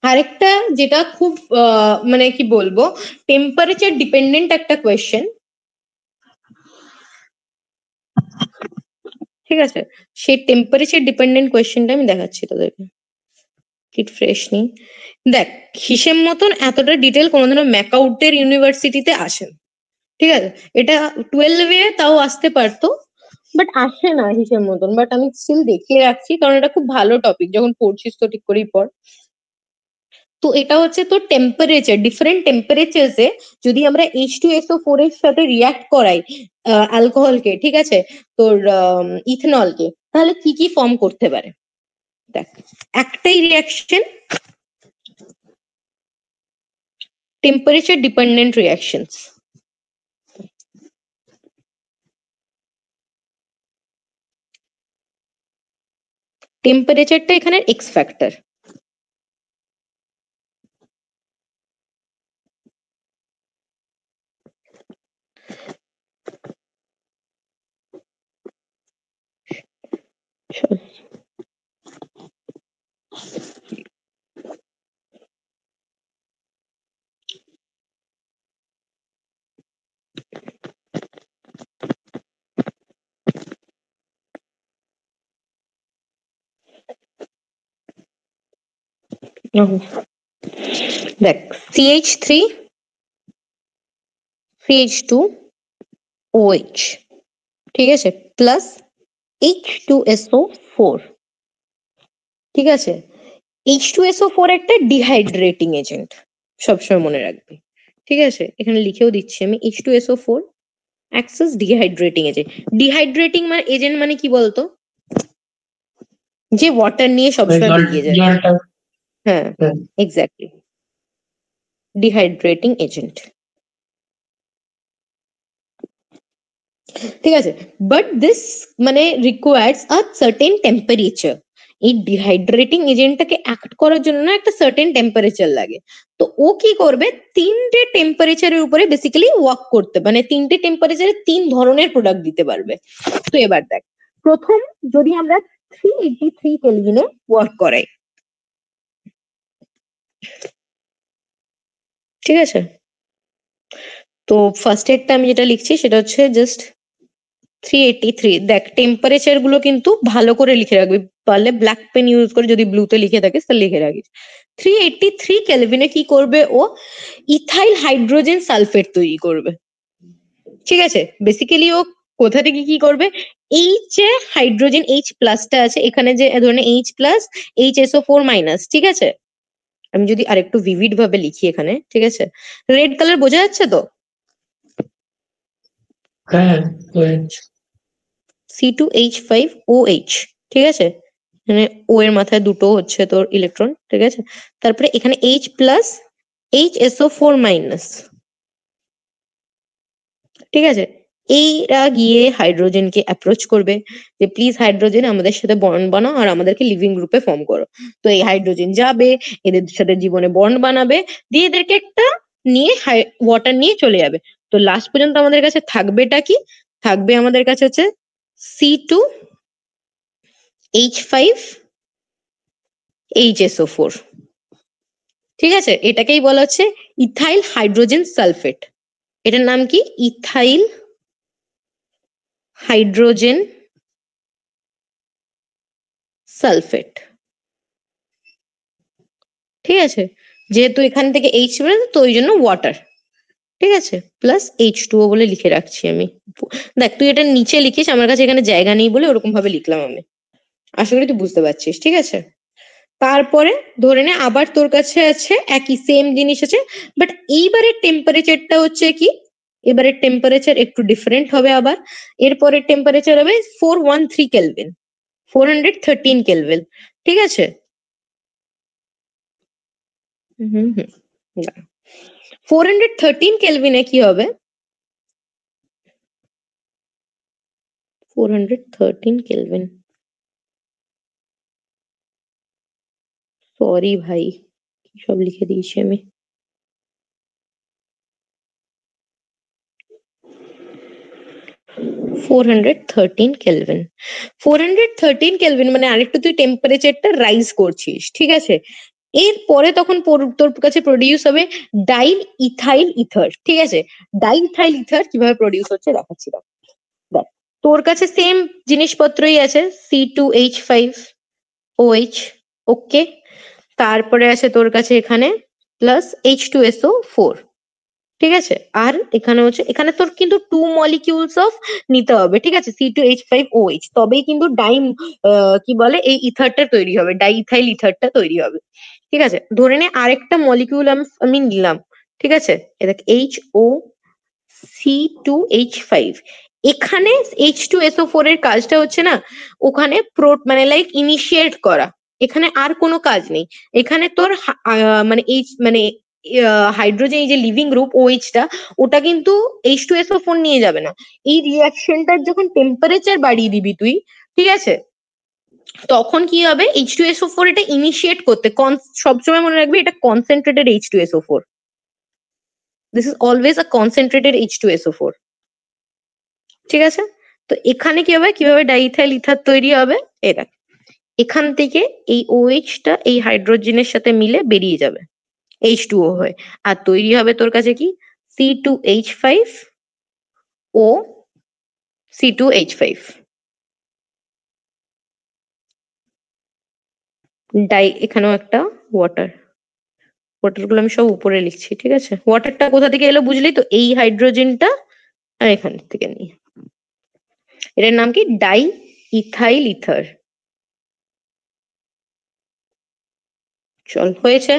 আরেকটা যেটা খুব মানে কি বলবো, টেম্পারেচার ডিপেন্ডেন্ট একটা কোয়েশ্চেন, ঠিক আছে। সেই টেম্পারেচার ডিপেন্ডেন্ট কোয়েশ্চেনটা আমি দেখাচ্ছি তোদেরকে। কিট ফ্রেশ নি, দেখ হিসেব মতন এতটা ডিটেল কোনোদিনও ম্যাকআউটের ইউনিভার্সিটিতে আসে না, ঠিক আছে। এটা 12-এ তাও আসতে পারতো, বাট আসে না হিসেব মতন, বাট আমি স্টিল দেখিয়ে রাখছি কারণ এটা খুব ভালো টপিক, যখন পড়ছিস তো ঠিক করেই পড়। তো এটা হচ্ছে তোর টেম্পারেচার, ডিফারেন্ট টেম্পারেচার্সে যদি আমরা H2SO4 এর সাথে রিয়াক্ট করাই অ্যালকোহলকে, ঠিক আছে, তোর ইথেনলকে, তাহলে কি কি ফর্ম করতে পারে। দেখ একটাই রিয়াকশন, টেম্পারেচার ডিপেন্ডেন্ট রিয়াকশনস। টেম্পারেচারটা এখানে এক্স ফ্যাক্টর। দেখ CH3 CH2OH, ঠিক আছে, প্লাস H2SO4, ঠিক আছে। H2SO4 একটা ডিহাইড্রেটিং এজেন্ট, সবসময় মনে রাখবি, ঠিক আছে। এখানে লিখেও দিচ্ছি আমি, H2SO4 acts as dehydrating agent. Dehydrating মানে এজেন্ট মানে কি বলতো, যে ওয়াটার নিয়ে ওই সবসময় জল বেরিয়ে যায়। জলটা হ্যাঁ, হ্যাঁ। এক্স্যাক্টলি, ডিহাইড্রেটিং এজেন্ট, ঠিক আছে। বাট দিস মানে রিকোয়ার্স আ সার্টেন টেম্পারেচার। এই ডিহাইড্রেটিং এজেন্টটাকে অ্যাক্ট করার জন্য না একটা সার্টেন টেম্পারেচার লাগে। তো ও কি করবে, তিনটে টেম্পারেচারের উপরে বেসিক্যালি ওয়ার্ক করতে, মানে তিনটে টেম্পারেচারে তিন ধরনের প্রোডাক্ট দিতে পারবে। তো এবার দেখ, প্রথম যদি আমরা 383 কেলভিনে ওয়ার্ক করাই, ঠিক আছে। তো ফার্স্ট এডটা আমি যেটা লিখছি সেটা হচ্ছে জাস্ট 383। দেখ টেম্পারেচার গুলো কিন্তু ভালো করে লিখে রাখবি, পারলে ব্ল্যাক পেন ইউজ করে, যদি ব্লুতে লিখে থাকিস তাহলে লিখে রাখিস। 383 কেলভিনে কি করবে ও, ইথাইল হাইড্রোজেন সালফেট তৈরি করবে, ঠিক আছে। বেসিক্যালি ও কোথা থেকে কি করবে, এই যে হাইড্রোজেন H প্লাসটা আছে এখানে, যে ধরনের H প্লাস HSO4 মাইনাস, ঠিক আছে। আমি যদি আরেকটু ভিভিড ভাবে লিখি এখানে, ঠিক আছে, রেড কালার বোঝা যাচ্ছে তো, হ্যাঁ ওই C2H5OH, ঠিক আছে। মানে ও এর মাথায় দুটো হচ্ছে তোর ইলেকট্রন, ঠিক আছে। তারপরে এখানে H প্লাস HSO4 মাইনাস, ঠিক আছে। এইরা গিয়ে হাইড্রোজেনকে অ্যাপ্রোচ করবে যে প্লিজ হাইড্রোজেন আমাদের সাথে বন্ড বানাও আর আমাদেরকে লিভিং গ্রুপে ফর্ম করো। তো এই হাইড্রোজেন যাবে, এদের সাথে জীবনে বন্ড বানাবে, দিয়ে এদেরকে একটা নিয়ে ওয়াটার নিয়ে চলে যাবে। তো লাস্ট পর্যন্ত আমাদের কাছে থাকবেটা কি, থাকবে আমাদের কাছে হচ্ছে C2H5HSO4, ঠিক আছে। এটাকেই বলা হচ্ছে ইথাইল হাইড্রোজেন সালফেট। এটার নাম কি? Ethyl hydrogen sulphate. ঠিক আছে, যেহেতু এখান থেকে এইচ বেরোবে তো ওই জন্য ওয়াটার। ঠিক আছে, প্লাস H2O বলে লিখে রাখছি আমি। দেখ তুই এটা নিচে লিখিস, আমার কাছে এখানে জায়গা নেই বলে ওরকম ভাবে লিখলাম আমি। আশা করি তুই বুঝতে পারছিস। ঠিক আছে, তারপরে ধরে নে আবার তোর কাছে আছে একই সেম জিনিস আছে, বাট এইবারের টেম্পারেচারটা হচ্ছে কি, এবারের টেম্পারেচার একটু ডিফারেন্ট হবে আবার। এরপরের টেম্পারেচার হবে 413 কেলভিন, 413 কেলভিন। ঠিক আছে, হুম হুম, 413 কেলভিনে কি হবে? 413 কেলভিন, সরি ভাই, কি সব লিখে দিয়েছি আমি। 413 কেলভিন, 413 কেলভিন মানে আরেকটু তুই টেম্পারেচারটা রাইজ করছিস। ঠিক আছে, এরপরে তখন তোর কাছে প্রডিউস হবে ডাইল ইথাইল ইথার। ঠিক আছে, ডাইল ইথাইল ইথার কিভাবে প্রডিউস হচ্ছে দেখাচ্ছি। দেখ দেখ, তোর কাছে সেম জিনিসপত্রই আছে, C2H5OH। ওকে, তারপরে আছে তোর কাছে এখানে প্লাস H2SO4। ঠিক আছে, আর এখানে হচ্ছে, এখানে তোর কিন্তু 2 মলিকিউলস অফ নিতে হবে। ঠিক আছে, C2H5OH, তবেই কিন্তু কি বলে এই ইথারটা তৈরি হবে, ডাই ইথাইল ইথারটা তৈরি হবে। ঠিক আছে, ধরে নে আরেকটা মলিকিউল আমি নিলাম। ঠিক আছে, এ দেখ HOC2H5, এখানে H2SO4 এর কাজটা হচ্ছে না ওখানে মানে লাইক ইনিশিয়েট করা, এখানে আর কোনো কাজ নেই। এখানে তোর মানে মানে হাইড্রোজেন, এই যে লিভিং গ্রুপ OH টা, ওটা কিন্তু H2SO4 নিয়ে যাবে না। এই রিয়াকশনটার যখন টেম্পারেচার বাড়িয়ে দিবি তুই, ঠিক আছে, তখন কি হবে, H2SO4 এটা ইনিশিয়েট করতে, সবসময় মনে রাখবি এটা concentrated H2SO4, this is always a concentrated H2SO4। ঠিক আছে, তো এখানে কি হবে, কিভাবে ডাইইথাইল ইথার তৈরি হবে, এটা এখান থেকে এই OH টা এই হাইড্রোজেনের সাথে মিলে বেরিয়ে যাবে H2O হয়ে, আর তৈরি হবে তোর কাছে কি, C2H5O, C2H5 ডাই, এখানেও একটা ওয়াটার। ওয়াটার গুলো আমি সব উপরে লিখছি। ঠিক আছে, ওয়াটারটা কোথা থেকে এলো বুঝলি তো, এই হাইড্রোজেনটা আর এখান থেকে নিয়ে, এটার নাম কি, ডাই ইথাইল ইথার। চল, হয়েছে।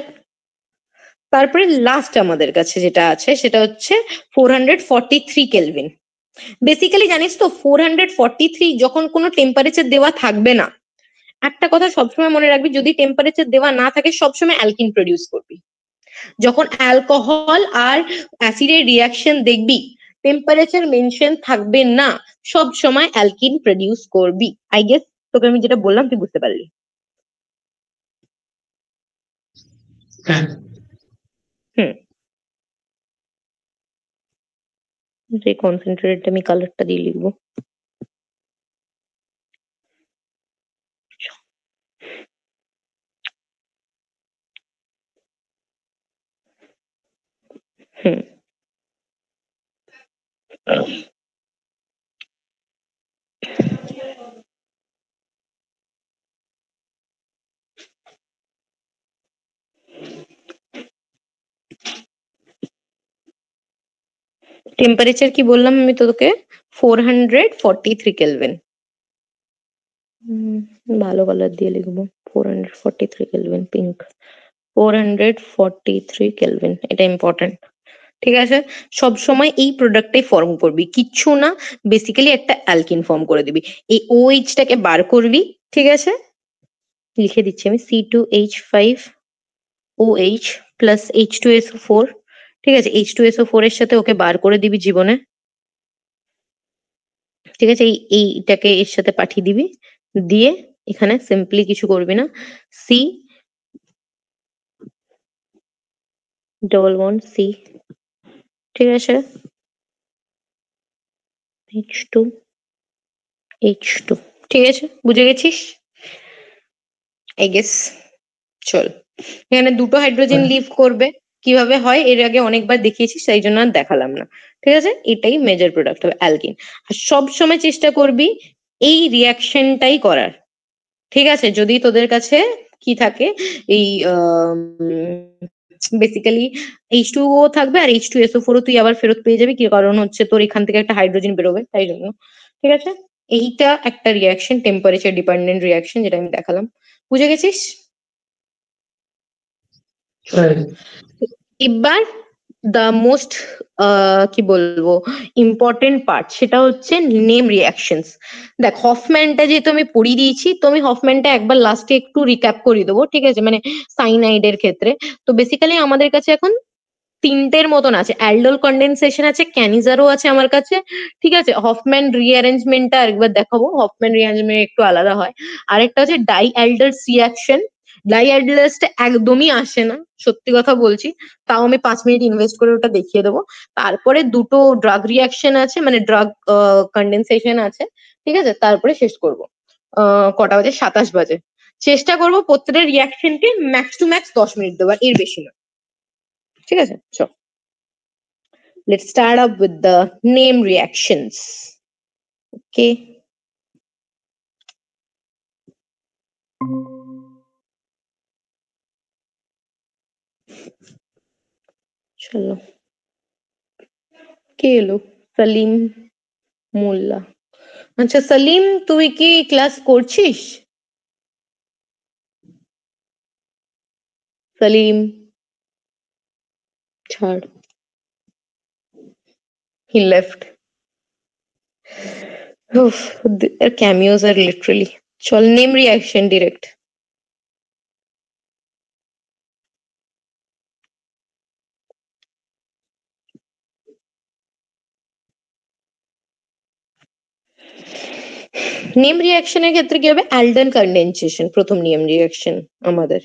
তারপরে লাস্ট আমাদের কাছে যেটা আছে সেটা হচ্ছে 443 কেলভিন। বেসিক্যালি জানিস তো 443 যখন কোনো টেম্পারেচার দেওয়া থাকবে না, একটা কথা সবসময় মনে রাখবি, যদি টেম্পারেচার দেওয়া না থাকে সবসময় অ্যালকিন প্রডিউস করবি। যখন অ্যালকোহল আর অ্যাসিডের রিয়াকশন দেখবি টেম্পারেচার মেনশন থাকবে না, সব সময় অ্যালকিন প্রডিউস করবি। আই গেস তোকে আমি যেটা বললাম তুই বুঝতে পারলি। হ্যাঁ, হুম, যে কনসেন্ট্রেটেড আমি কালারটা দিয়ে লিখবো। হুম, টেম্পারেচার কি বললাম আমি তোকে, 443 কেলভিন। ভালো কালার দিয়ে লিখবো, 443 কেলভিন, পিঙ্ক। 443 কেলভিন, এটা ইম্পর্টেন্ট। ঠিক আছে, সব সময় এই প্রোডাক্টটাই ফর্ম করবি, কিচ্ছু না, বেসিক্যালি একটা অ্যালকিন ফর্ম করে দিবি। এই OH টাকে বার করবি। ঠিক আছে, লিখে দিচ্ছি আমি, C2H5OH প্লাস H2SO4। ঠিক আছে, H2SO4 এর সাথে ওকে বার করে দিবি জীবনে। ঠিক আছে, এইটাকে এর সাথে পাঠিয়ে দিবি, দিয়ে এখানে সিম্পলি কিছু করবি না, C++C। ঠিক আছে, H2H2। ঠিক আছে, বুঝে গেছিস আই গেস। চল, এখানে দুটো হাইড্রোজেন লিভ করবে, কিভাবে হয় এর আগে অনেকবার দেখিয়েছি, সেই জন্য আর দেখালাম না। ঠিক আছে, এটাই মেজর প্রোডাক্ট হবে অ্যালকিন। আর সব সময় চেষ্টা করবি এই রিয়াকশনটাই করার। ঠিক আছে, যদি তোদের কাছে কি থাকে, এই বেসিক্যালি H2O থাকবে, আর H2SO4 তুই আবার ফেরত পেয়ে যাবি, কি কারণ হচ্ছে তোর এখান থেকে একটা হাইড্রোজেন বেরোবে, তাই জন্য। ঠিক আছে, এইটা একটা রিয়াকশন, টেম্পারেচার ডিপেন্ডেন্ট রিয়াকশন, যেটা আমি দেখালাম। বুঝে গেছিস? হ্যাঁ। এবার দ্য মোস্ট কি বলবো ইম্পর্টেন্ট পার্ট, সেটা হচ্ছে নেম রিয়াকশনস। দেখ, হফম্যানটা যেহেতু আমি পড়িয়ে দিয়েছি, তো আমি হফম্যানটা একবার লাস্টে একটু রিক্যাপ করে দেবো, ঠিক আছে, মানে সাইনাইডের ক্ষেত্রে। তো বেসিক্যালি আমাদের কাছে এখন তিনটের মতন আছে, অ্যালডোল কন্ডেনসেশন আছে, ক্যানিজারও আছে আমার কাছে। ঠিক আছে, হফম্যান রিঅ্যারেঞ্জমেন্টটা একবার দেখাবো, হফম্যান রিঅ্যারেঞ্জমেন্ট একটু আলাদা হয়। আরেকটা হচ্ছে ডাই অ্যালডার্স রিয়াকশন। ডাই অ্যালডার্সটা একদমই আসে না, সত্যি কথা বলছি, তাও আমি 5 মিনিট ইনভেস্ট করে ওটা দেখিয়ে দেবো। তারপরে দুটো ড্রাগ রিয়াকশন আছে, মানে ড্রাগ কন্ডেনসেশন আছে। ঠিক আছে, তারপরে শেষ করবো। কটা বাজে? 27 বাজে। চেষ্টা করবো প্রত্যেকটা রিয়াকশনকে ম্যাক্স টু ম্যাক্স 10 মিনিট দেওয়ার, এর বেশি না। ঠিক আছে, চল, let's start up with the name reactions. Okay. চলো, কে এলো? সালিম মোল্লা। আচ্ছা সালিম, তুই কি ক্লাস করছিস? সালিম, ছাড়, he left. Oof, their cameos are literally. চল, name reaction direct. নেম রিয়াকশনের ক্ষেত্রে কি হবে? অ্যালডেন কন্ডেনসেশন প্রথম নেম রিয়াকশন আমাদের।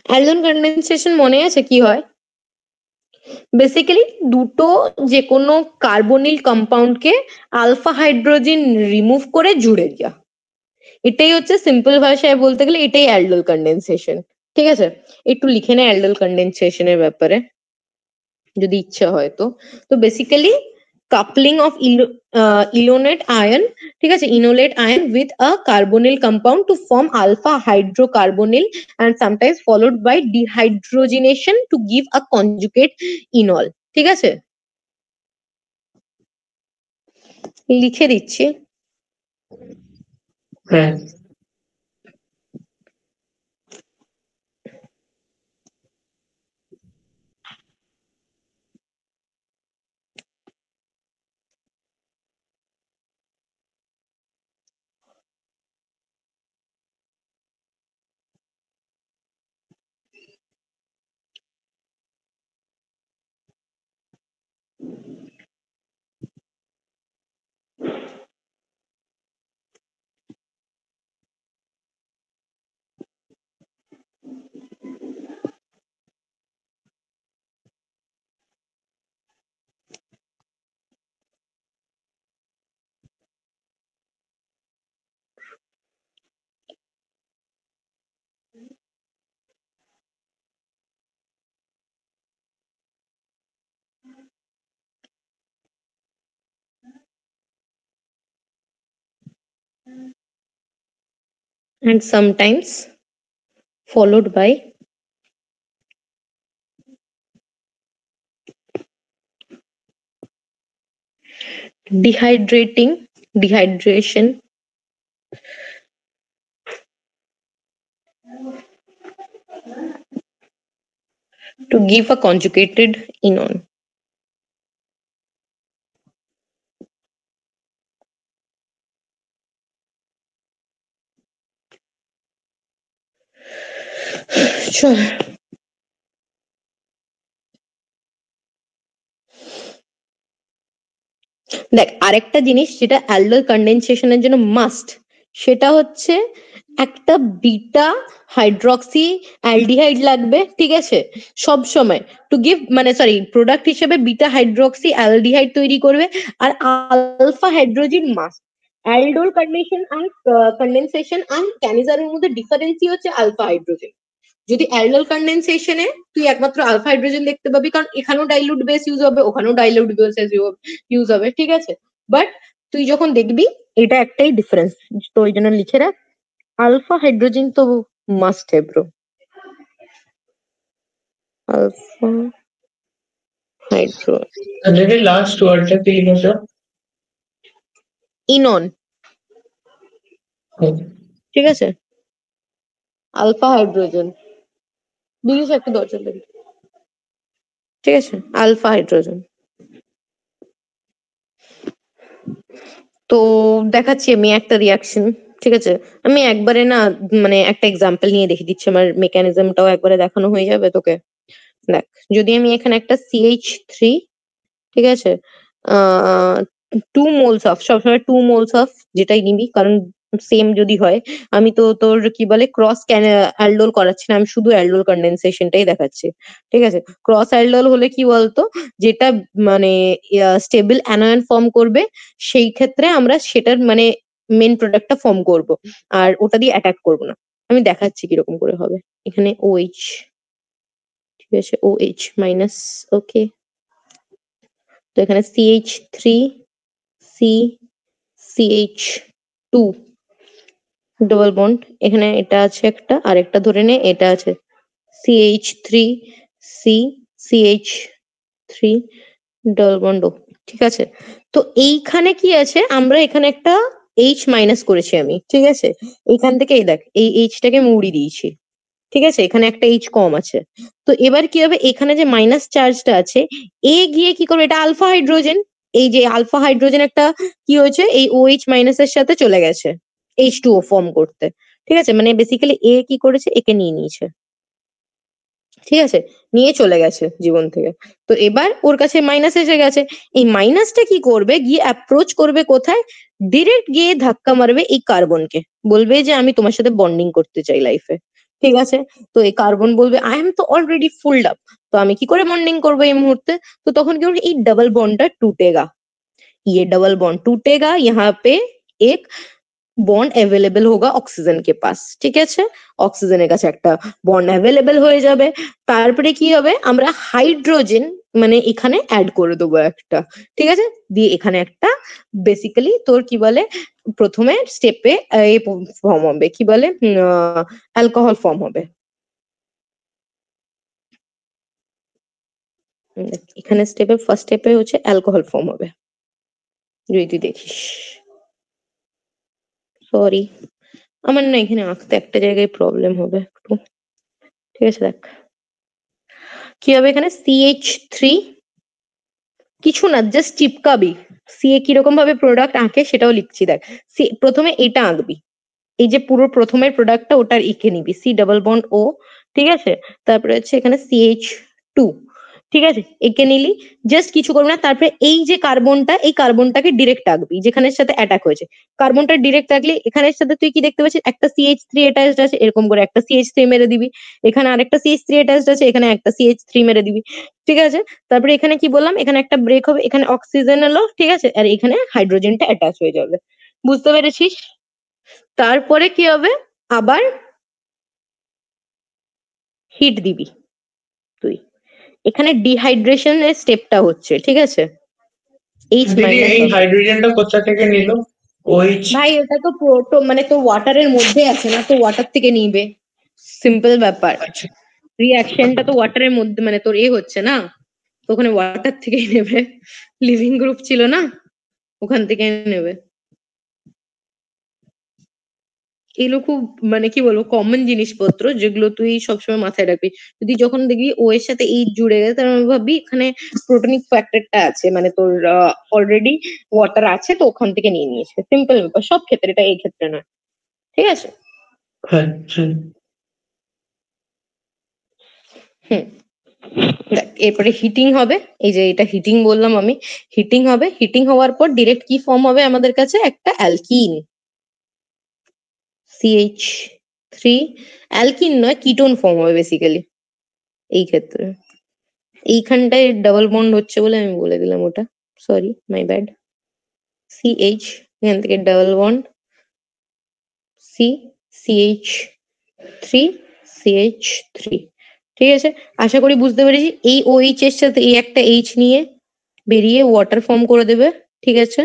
অ্যালডেন কন্ডেনসেশন মনে আছে কি হয়? বেসিক্যালি দুটো যে কোনো কার্বনিল কম্পাউন্ডকে আলফা হাইড্রোজেন রিমুভ করে জুড়ে দেওয়া, এটাই হচ্ছে সিম্পল ভাষায় বলতে গেলে এটাই অ্যালডোল কন্ডেনসেশন। ঠিক আছে, একটু লিখে নে অ্যালডোল কন্ডেনসেশনের ব্যাপারে যদি ইচ্ছা হয় তো। তো বেসিক্যালি কাপলিং অফ ইলোনেট আয়ন, ঠিক আছে, enolate ion with a carbonyl compound to form alpha hydrocarbonyl and sometimes followed by dehydrogenation to give a conjugate enol. ঠিক আছে, লিখে দিচ্ছি। হ্যাঁ। And sometimes followed by dehydration to give a conjugated enol. চল, দেখ আরেকটা জিনিস যেটা অ্যালডোল কন্ডেনসেশনের জন্য মাস্ট, সেটা হচ্ছে একটা বিটা হাইড্রক্সি অ্যালডিহাইড লাগবে, ঠিক আছে, সব সময় টু গিভ, মানে সরি, প্রোডাক্ট হিসেবে বিটা হাইড্রক্সি অ্যালডিহাইড তৈরি করবে। আর alpha hydrogen must. Aldol condensation and ক্যানিজারের মধ্যে ডিফারেন্সই হচ্ছে আলফা হাইড্রোজেন। যদি অ্যালডোল কন্ডেনসেশনে তুই একমাত্র আলফা হাইড্রোজেন দেখতে পাবি, কারণ এখানেও ডাইলুট বেস ইউজ হবে, ওখানেও ডাইলুট বেস ইউজ হবে, ঠিক আছে। বাট তুই যখন দেখবি এটা একটাই ডিফারেন্স, তো ওই জন্য লিখে রাখ আলফা হাইড্রোজেন তো মাস্ট है ব্রো। আলফা হাইড্রো যদি লাস্ট ওয়ার্ডটা কি লিখেছো? ইনন, ঠিক আছে, আলফা হাইড্রোজেন বিলিশ একটা দরজা লাগবে, ঠিক আছে, আলফা হাইড্রোজেন। তো দেখাচ্ছি আমি একটা রিয়াকশন, ঠিক আছে, আমি একবারে না মানে একটা এক্সাম্পল নিয়ে দেখিয়ে দিচ্ছি, আমার মেকানিজমটাও একবারে দেখানো হয়ে যাবে তোকে। দেখ, যদি আমি এখানে একটা CH3, ঠিক আছে, আহ 2 মোলস অফ, সবসময় 2 মোলস অফ যেটাই নিবি, কারণ সেম যদি হয়, আমি তো তোর কি বলে ক্রস অ্যালডোল করাচ্ছি না, আমি শুধু অ্যালডোল কন্ডেনসেশনটাই দেখাচ্ছি, ঠিক আছে। ক্রস অ্যালডোল হলে কি বলতো, যেটা মানে স্টেবল অ্যানায়ন ফর্ম করবে, সেই ক্ষেত্রে আমরা সেটার মানে মেন প্রোডাক্টটা ফর্ম করব, আর ওটা দিয়ে অ্যাটাক করব না। আমি দেখাচ্ছি কিরকম করে হবে। এখানে OH, ঠিক আছে, OH মাইনাস, ওকে। তো এখানে CH3 C CH2 double bond, এখানে এটা আছে একটা, আর একটা ধরে নে এটা আছে CH3 C CH3 double bond ও, ঠিক আছে। তো এইখানে কি আছে, আমরা এখানে একটা H মাইনাস করেছি আমি, ঠিক আছে, এইখান থেকে এই দেখ এই Hটাকে মুড়ি দিয়েছি, ঠিক আছে, এখানে একটা H কম আছে। তো এবার কি হবে, এখানে যে মাইনাস চার্জটা আছে, এ গিয়ে কি করবে, এটা আলফা হাইড্রোজেন, এই যে আলফা হাইড্রোজেন একটা কি হয়েছে, এই OH মাইনাস এর সাথে চলে গেছে H2O ফর্ম করতে, ঠিক আছে, মানে বেসিক্যালি এ কি করেছে, একে নিয়ে নিয়েছে, ঠিক আছে, নিয়ে চলে গেছে জীবন থেকে। তো এবার ওর কাছে মাইনাস এসে গেছে, এই মাইনাসটা কি করবে, গিয়ে অ্যাপ্রোচ করবে কোথায়, ডিরেক্ট গিয়ে ধাক্কা মারবে এই কার্বনকে, বলবে যে আমি তোমার সাথে বন্ডিং করতে চাই লাইফে, ঠিক আছে। তো এই কার্বন বলবে আই এম তো অলরেডি ফুলড আপ, তো আমি কি করে বন্ডিং করবো এই মুহূর্তে। তো তখন কি করবে, এই डबल बॉन्डটা टूटेगा, ये डबल बॉन्ड टूटेगा, यहाँ पे एक বন্ড অ্যাভেলেবেল হোগা অক্সিজেন কে পাস, ঠিক আছে, অক্সিজেনের কাছে একটা বন্ড অ্যাভেলেবেল হয়ে যাবে। তারপরে কি হবে, আমরা হাইড্রোজেন মানে এখানে অ্যাড করে দেবো একটা, ঠিক আছে, দিয়ে এখানে একটা বেসিক্যালি তোর কি বলে প্রথমে স্টেপে এই ফর্ম হবে, কি বলে অ্যালকোহল ফর্ম হবে। এখানে স্টেপে ফার্স্ট স্টেপে হচ্ছে অ্যালকোহল ফর্ম হবে, যদি তুই দেখিস, সরি আমার না এখানে আঁকতে একটা জায়গায় প্রবলেম হবে একটু, ঠিক আছে। দেখ কি হবে, এখানে CH3 কিছু না, জাস্ট চিপকাবি, সিএ কিরকম ভাবে প্রোডাক্ট আঁকে সেটাও লিখছি, দেখ প্রথমে এটা আঁকবি, এই যে পুরো প্রথমের প্রোডাক্টটা ওটার এঁকে নিবি, C ডবল বন্ড O, ঠিক আছে, তারপরে হচ্ছে এখানে CH2, ঠিক আছে, এঁকে নিলি, জাস্ট কিছু করবি না। তারপরে এই যে কার্বনটা, এই কার্বনটাকে ডিরেক্ট আঁকবি যেখানের সাথে অ্যাটাক হয়েছে, কার্বনটা ডিরেক্ট রাখলি, এখানের সাথে তুই কি দেখতে পাচ্ছিস, একটা CH3 অ্যাটাচড আছে, এরকম করে একটা CH3 মেরে দিবি, এখানে আরেকটা CH3 অ্যাটাচড আছে, এখানে একটা CH3 মেরে দিবি, ঠিক আছে। তারপরে এখানে কি বললাম, এখানে একটা ব্রেক হবে, এখানে অক্সিজেন এলো, ঠিক আছে, আর এখানে হাইড্রোজেনটা অ্যাটাচ হয়ে যাবে, বুঝতে পেরেছিস। তারপরে কি হবে, আবার হিট দিবি তুই, এখানে ডিহাইড্রেশন এর স্টেপটা হচ্ছে, ঠিক আছে, H দিদি মাইনাস এই হবে। হাইড্রোজেনটা কোথা থেকে নিল? OH? ভাই ওটা তো মানে তো ওয়াটারের মধ্যে আছে না, তো ওয়াটার থেকে নিবে, সিম্পল ব্যাপার, আচ্ছা, রিঅ্যাকশনটা তো ওয়াটারের মধ্যে মানে তোর হচ্ছে না, তো ওখানে ওয়াটার থেকেই নেবে, লিভিং গ্রুপ ছিল না, ওখান থেকে নেবে। এগুলো খুব মানে কি বলবো কমন জিনিসপত্র, যেগুলো তুই সবসময় মাথায় রাখবি। যদি যখন দেখবি ও এর সাথে এই জুড়ে গেছে, তার মানে ভাববি এখানে প্রোটনিক ফ্যাক্টরটা আছে, মানে তোর অলরেডি ওয়াটার আছে, তো ওখান থেকে নিয়ে নিয়েছে, সিম্পল ব্যাপার, সব ক্ষেত্রে, এটা এই ক্ষেত্রে নয়, ঠিক আছে। হ্যাঁ হ্যাঁ। হুম, দেখ এরপরে হিটিং হবে, এই যে এটা হিটিং বললাম আমি, হিটিং হবে, হিটিং হওয়ার পর ডিরেক্ট কি ফর্ম হবে আমাদের কাছে, একটা অ্যালকিন, CH3 অ্যালকিন নয়, কিটোন ফর্ম হবে বেসিক্যালি এই ক্ষেত্রে। এইখানটায় ডাবল বন্ড হচ্ছে বলে আমি বলে দিলাম ওটা, সরি মাই ব্যাড। CH, এখান থেকে ডাবল বন্ড CH3 CH3। ঠিক আছে, আশা করি বুঝতে পেরেছি। এই OH এর সাথে এই একটা H নিয়ে বেরিয়ে ওয়াটার ফর্ম করে দেবে, ঠিক আছে,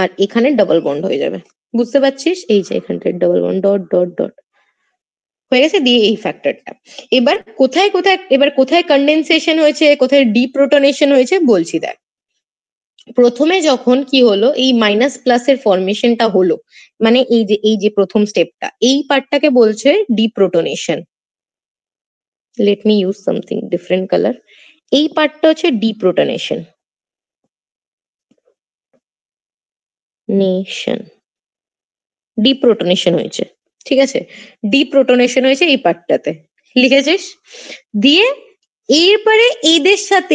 আর এখানে ডাবল বন্ড হয়ে যাবে। বুঝতে পারছিস? এই যে এখানটায় double bond, dot dot dot হয়ে গেছে। দিয়ে এই ফ্যাক্টরটা এবার কোথায় কন্ডেনসেশন হয়েছে, কোথায় ডিপ্রোটনেশন হয়েছে বলছি। দেখ, প্রথমে যখন কি হলো, এই মাইনাস প্লাস এর ফরমেশনটা হলো, মানে এই যে প্রথম স্টেপটা, এই পার্টটাকে বলছে deprotonation. Let me use something different colour. এই পার্টটা হচ্ছে ডিপ্রোটনেশন। ডিপ্রোটনেশন হয়েছে, ঠিক আছে, ডিপ্রোটনেশন হয়েছে এই পার্টটাতে, লিখেছিস? দিয়ে এরপরে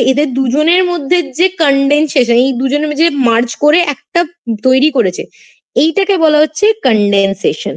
এদের দুজনের মধ্যে যে কন্ডেনসেশন, এই দুজনের যে মার্জ করে একটা তৈরি করেছে, এইটাকে বলা হচ্ছে কন্ডেনসেশন।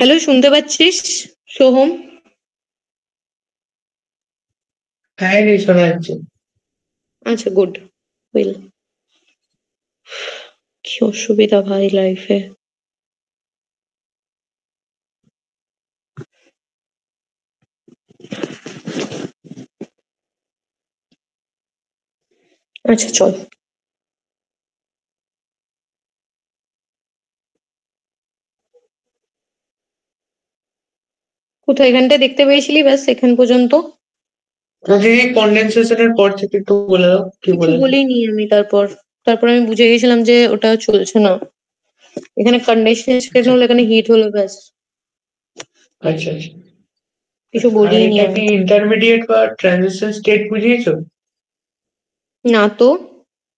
হ্যালো, শুনতে পাচ্ছিস সোহম? হ্যাঁ রে, শোনা যাচ্ছে। আচ্ছা, গুড। ওয়েল, কি অসুবিধা ভাই লাইফে। আচ্ছা, চল। কোথায়? এখানটা দেখতে পেয়েছিলি, ব্যাস এখান পর্যন্ত। দিদি, কন্ডেনসেশনের পর থেকে একটু বলে দাও কি কিছু বলে। বলিনি আমি। তারপর তারপর আমি বুঝে গেছিলাম যে ওটা চলছে না। এখানে কন্ডিশন আচ্ছা হলো, এখানে হিট হলো, ব্যাস। আচ্ছা আচ্ছা। কিছু আর বলিনি এটা আমি। কি ইন্টারমিডিয়েট বা ট্রানজিশন স্টেট বুঝিয়েছো? না তো,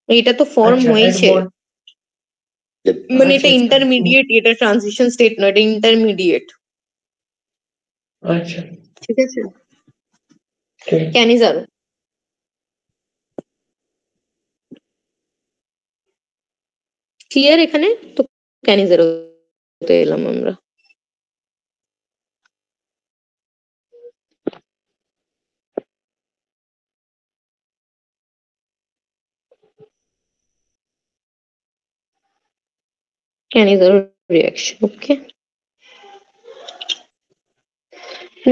এটা তো ফর্ম আচ্ছা, এর হয়েছে। মানে আচ্ছা এটা আচ্ছা ইন্টারমিডিয়েট, এটা ট্রানজিশন স্টেট নয়, এটা ইন্টারমিডিয়েট। আচ্ছা, ঠিক আছে। ঠিক আছে। ক্যানিজারো। ক্লিয়ার এখানে তো। ক্যানিজারোতে এলাম আমরা। ক্যানিজারো রিয়াকশন, ওকে।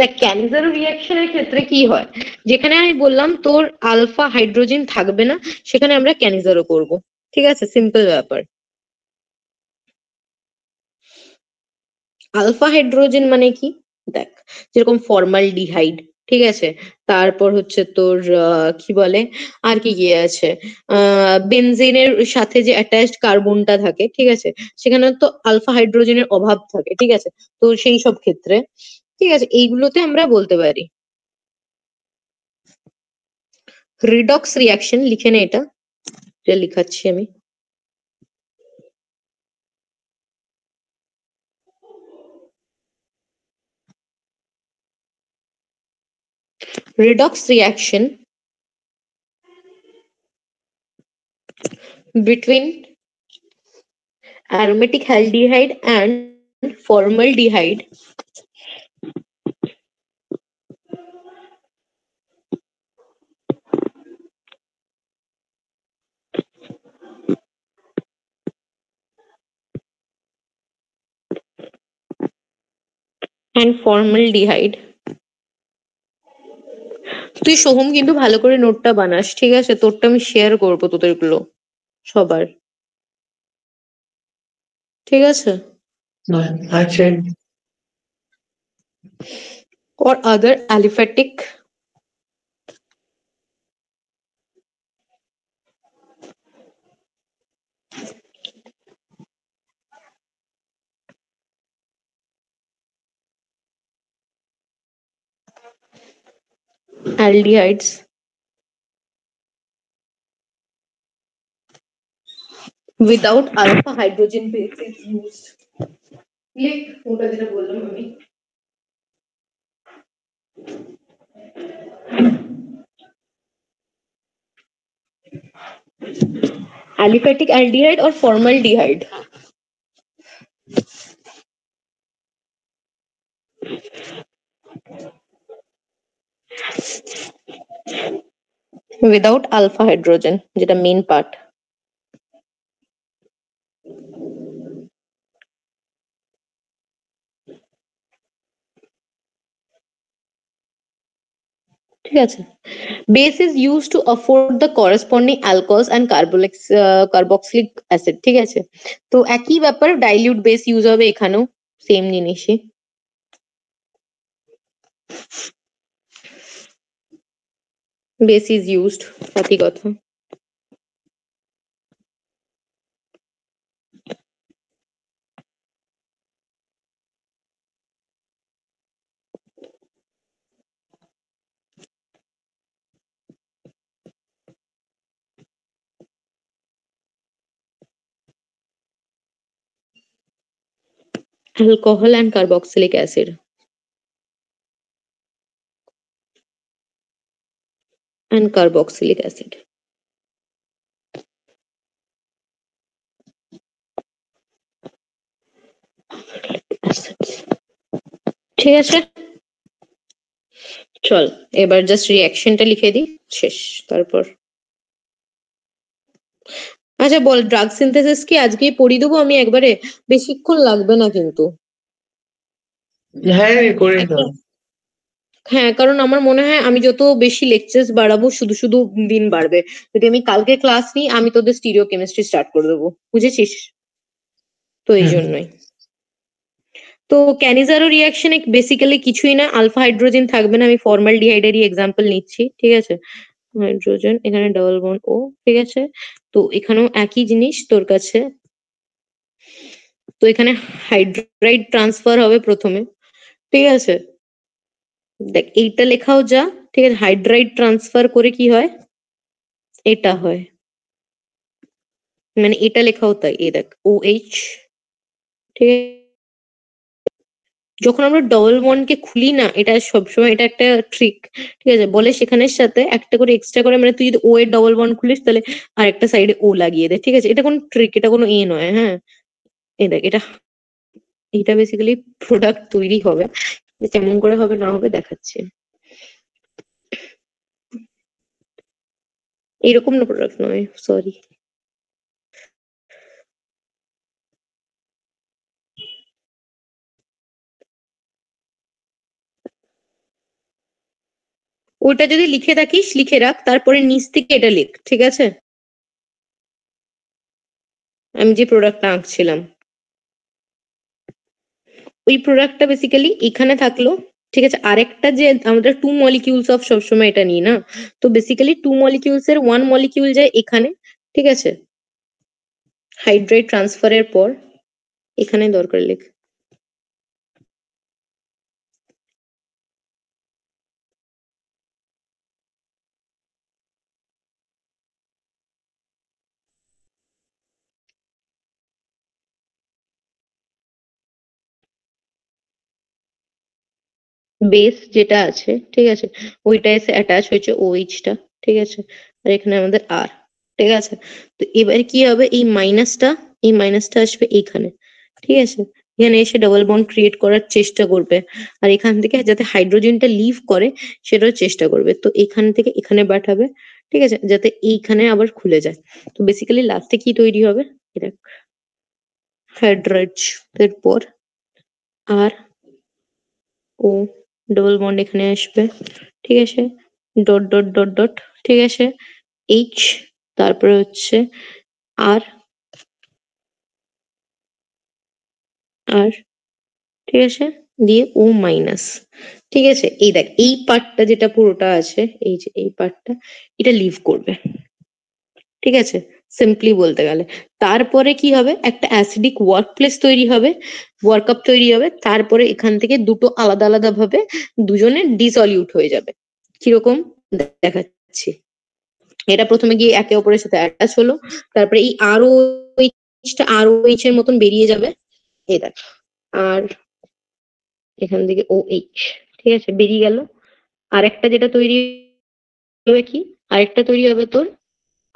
দেখ, ক্যানিজারো রিয়াকশনের ক্ষেত্রে কি হয়, যেখানে আমি বললাম তোর আলফা হাইড্রোজেন থাকবে না, সেখানে আমরা ক্যানিজারো করব। ঠিক আছে, সিম্পল ব্যাপার। আলফা হাইড্রোজেন মানে কি? দেখ, যেরকম ফর্মালডিহাইড, ঠিক আছে। তারপর হচ্ছে তোর কি বলে, আর কি কি আছে, বেনজেনের সাথে যে অ্যাটাচড কার্বনটা থাকে, ঠিক আছে, সেখানে তো আলফা হাইড্রোজেনের অভাব থাকে, ঠিক আছে। তো সেই সব ক্ষেত্রে, ঠিক আছে, এইগুলোতে আমরা বলতে পারি রিডক্স রিয়াকশন। লিখে নে এটা, এটা লিখাচ্ছি আমি। redox reaction between aromatic aldehyde and formaldehyde and formaldehyde। তুই সোহম কিন্তু ভালো করে নোটটা বানাস, ঠিক আছে? তোরটা আমি শেয়ার করবো তোদেরগুলো সবার, ঠিক আছে? আচ্ছা, or other aliphatic aldehydes without alpha hydrogen base is used। লিখ ওটা যেটা বললাম আমি। Aliphatic aldehyde or formaldehyde without alpha hydrogen, যেটা মেইন পার্ট। ঠিক আছে। Base is used to afford the corresponding alcohols and carboxylic acid, ঠিক আছে। তো একই ব্যাপার, ডাইলিউট বেস ইউজ হবে এখানেও, সেম জিনিসই। বেস ইজ ইউজড, একই কথা। Alcohol and carboxylic acid and carboxylic acid। Acids। ঠিক আছে, চল এবার জাস্ট রিয়াকশনটা লিখে দিই, শেষ। তারপর আচ্ছা বল, ড্রাগ সিনথেসিস কি আজকেই পড়িয়ে দেবো আমি একবারে? বেশিক্ষণ লাগবে না কিন্তু। হ্যাঁ করে দাও। হ্যাঁ, কারণ আমার মনে হয় আমি যত বেশি লেকচার্স বাড়াবো শুধু শুধু দিন বাড়বে। যদি আমি কালকে ক্লাস নিই, আমি তোদের স্টিরিও কেমিস্ট্রি স্টার্ট করে দেবো, বুঝেছিস? তো এই হুম। জন্যই। তো ক্যানিজারো রিয়াকশনে বেসিক্যালি কিছুই না, আলফা হাইড্রোজেন থাকবে না, আমি ফর্মালডিহাইডেরই এক্সাম্পল নিচ্ছি, ঠিক আছে? হাইড্রোজেন এখানে ডাবল বন্ড ও, ঠিক আছে? তো এখানেও একই জিনিস তোর কাছে। তো এখানে হাইড্রাইড ট্রান্সফার হবে প্রথমে, ঠিক আছে? দেখ এইটা লেখাও যা, ঠিক আছে? হাইড্রাইড ট্রান্সফার করে কি হয়, এটা হয়, মানে এটা লেখাও তাই, এই দেখ ও এইচ, ঠিক আছে? যখন আমরা ডবল বন্ড কে খুলি না, এটা সবসময় এটা একটা ট্রিক, ঠিক আছে? বলে সেখানের সাথে একটা করে এক্সট্রা করে, মানে তুই যদি ও এর ডবল বন্ড খুলিস তাহলে আর একটা সাইডে ও লাগিয়ে দে, ঠিক আছে? এটা কোনো ট্রিক, এটা কোনো এ নয়, হ্যাঁ? এই দেখ এটা বেসিক্যালি প্রোডাক্ট তৈরি হবে, কেমন করে হবে না হবে দেখাচ্ছি। এরকম না, প্রোডাক্ট নয়, সরি। ওটা যদি লিখে রাখিস, লিখে রাখ, তারপরে নিচ থেকে এটা লিখ, ঠিক আছে? আমি যে প্রোডাক্টটা আঁকছিলাম, ওই প্রোডাক্টটা বেসিক্যালি এখানে থাকলো, ঠিক আছে? আরেকটা যে আমরা টু মলিকিউলস অফ সবসময় এটা নিই না, তো বেসিক্যালি টু মলিকিউলস এর ওয়ান মলিকিউল যায় এখানে, ঠিক আছে? হাইড্রাইড ট্রান্সফারের পর এখানে দরকার লেখ। বেস যেটা আছে, ঠিক আছে, ওইটা এসে অ্যাটাচ হয়েছে OH টা, ঠিক আছে? আর এখানে আমাদের আর, ঠিক আছে? তো এবার কি হবে, এই মাইনাসটা আসবে এইখানে, ঠিক আছে? এখানে এসে ডাবল বন্ড ক্রিয়েট করার চেষ্টা করবে, আর এখান থেকে যাতে হাইড্রোজেনটা লিভ করে সেটার চেষ্টা করবে, তো এখান থেকে এখানে পাঠাবে, ঠিক আছে? যাতে এইখানে আবার খুলে যায়। তো বেসিক্যালি লাস্টে কি তৈরি হবে, এটা হাইড্রাইড এর পর আর ও ডবল বন্ড এখানে আসবে, ঠিক আছে? ডট ডট ডট ডট, ঠিক আছে? এইচ, তারপরে হচ্ছে আর, আর, ঠিক আছে? দিয়ে ও মাইনাস, ঠিক আছে? এই দেখ এই পার্টটা যেটা পুরোটা আছে, এই যে এই পার্টটা, এটা লিভ করবে, ঠিক আছে? সিম্পলি বলতে গেলে তারপরে কি হবে, একটা অ্যাসিডিক ওয়ার্ক প্লেস তৈরি হবে, ওয়ার্ক আপ তৈরি হবে, তারপরে এখান থেকে দুটো আলাদা আলাদা ভাবে দুজনে ডিসলিউট হয়ে যাবে। কিরকম দেখাচ্ছি, এটা প্রথমে গিয়ে একে অপরের সাথে অ্যাটাচ হলো, তারপরে এই আরও এইচটা আরও এইচ এর মতন বেরিয়ে যাবে, এই দেখ, আর এখান থেকে ও এইচ, ঠিক আছে? বেরিয়ে গেল। আরেকটা যেটা তৈরি হবে কি, আরেকটা তৈরি হবে তোর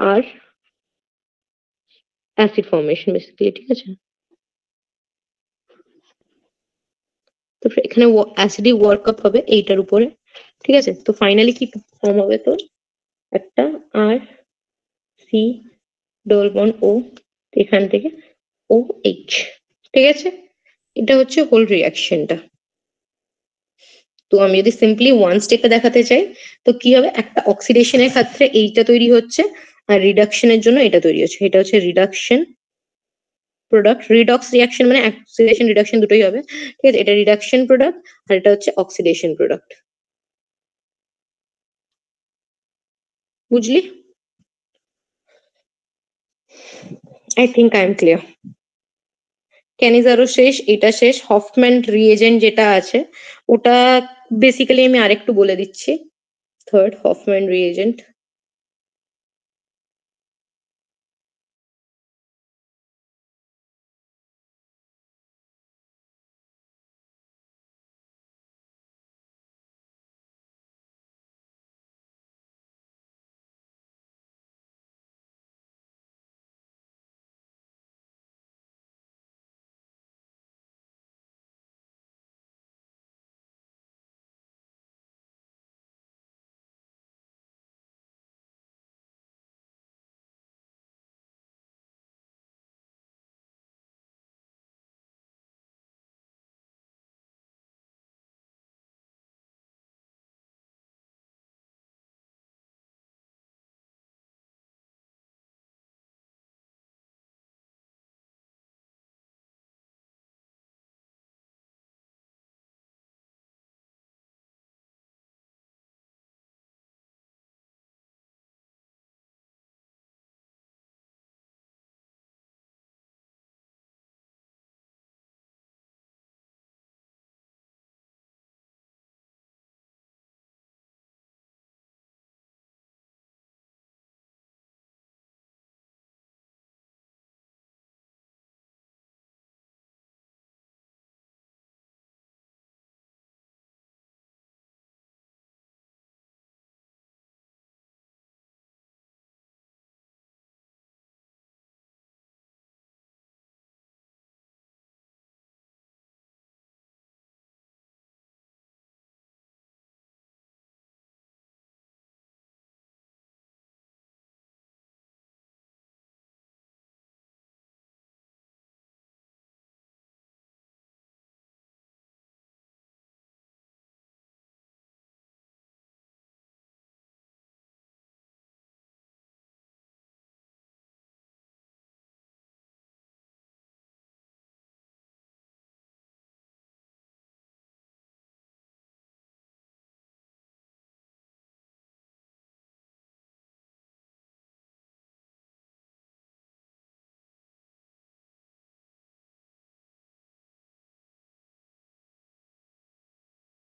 আর অ্যাসিড ফর্মেশন বেসিক্যালি, ঠিক আছে? তো এখানে অ্যাসিডিক ওয়ার্ক আপ হবে এইটার উপরে, ঠিক আছে? তো ফাইনালি কি ফর্ম হবে তোর, একটা আর সি ডবল বন্ড ও, এখান থেকে ও এইচ, ঠিক আছে? এটা হচ্ছে হোল রিয়াকশনটা। তো আমি যদি সিম্পলি ওয়ান স্টেপে দেখাতে চাই, তো কি হবে, একটা অক্সিডেশনের ক্ষেত্রে এইটা তৈরি হচ্ছে, আর রিডাকশনের জন্য এটা তৈরি হচ্ছে, এটা হচ্ছে রিডাকশন প্রোডাক্ট। রিডক্স রিয়াকশন মানে অক্সিডেশন রিডাকশন দুটোই হবে, ঠিক আছে? এটা রিডাকশন প্রোডাক্ট আর এটা হচ্ছে অক্সিডেশন প্রোডাক্ট, বুঝলি? I think I am clear. ক্যানিজারও শেষ, এটা শেষ। হফম্যান রিএজেন্ট যেটা আছে ওটা বেসিক্যালি আমি আরেকটু বলে দিচ্ছি। Third Hofmann reagent,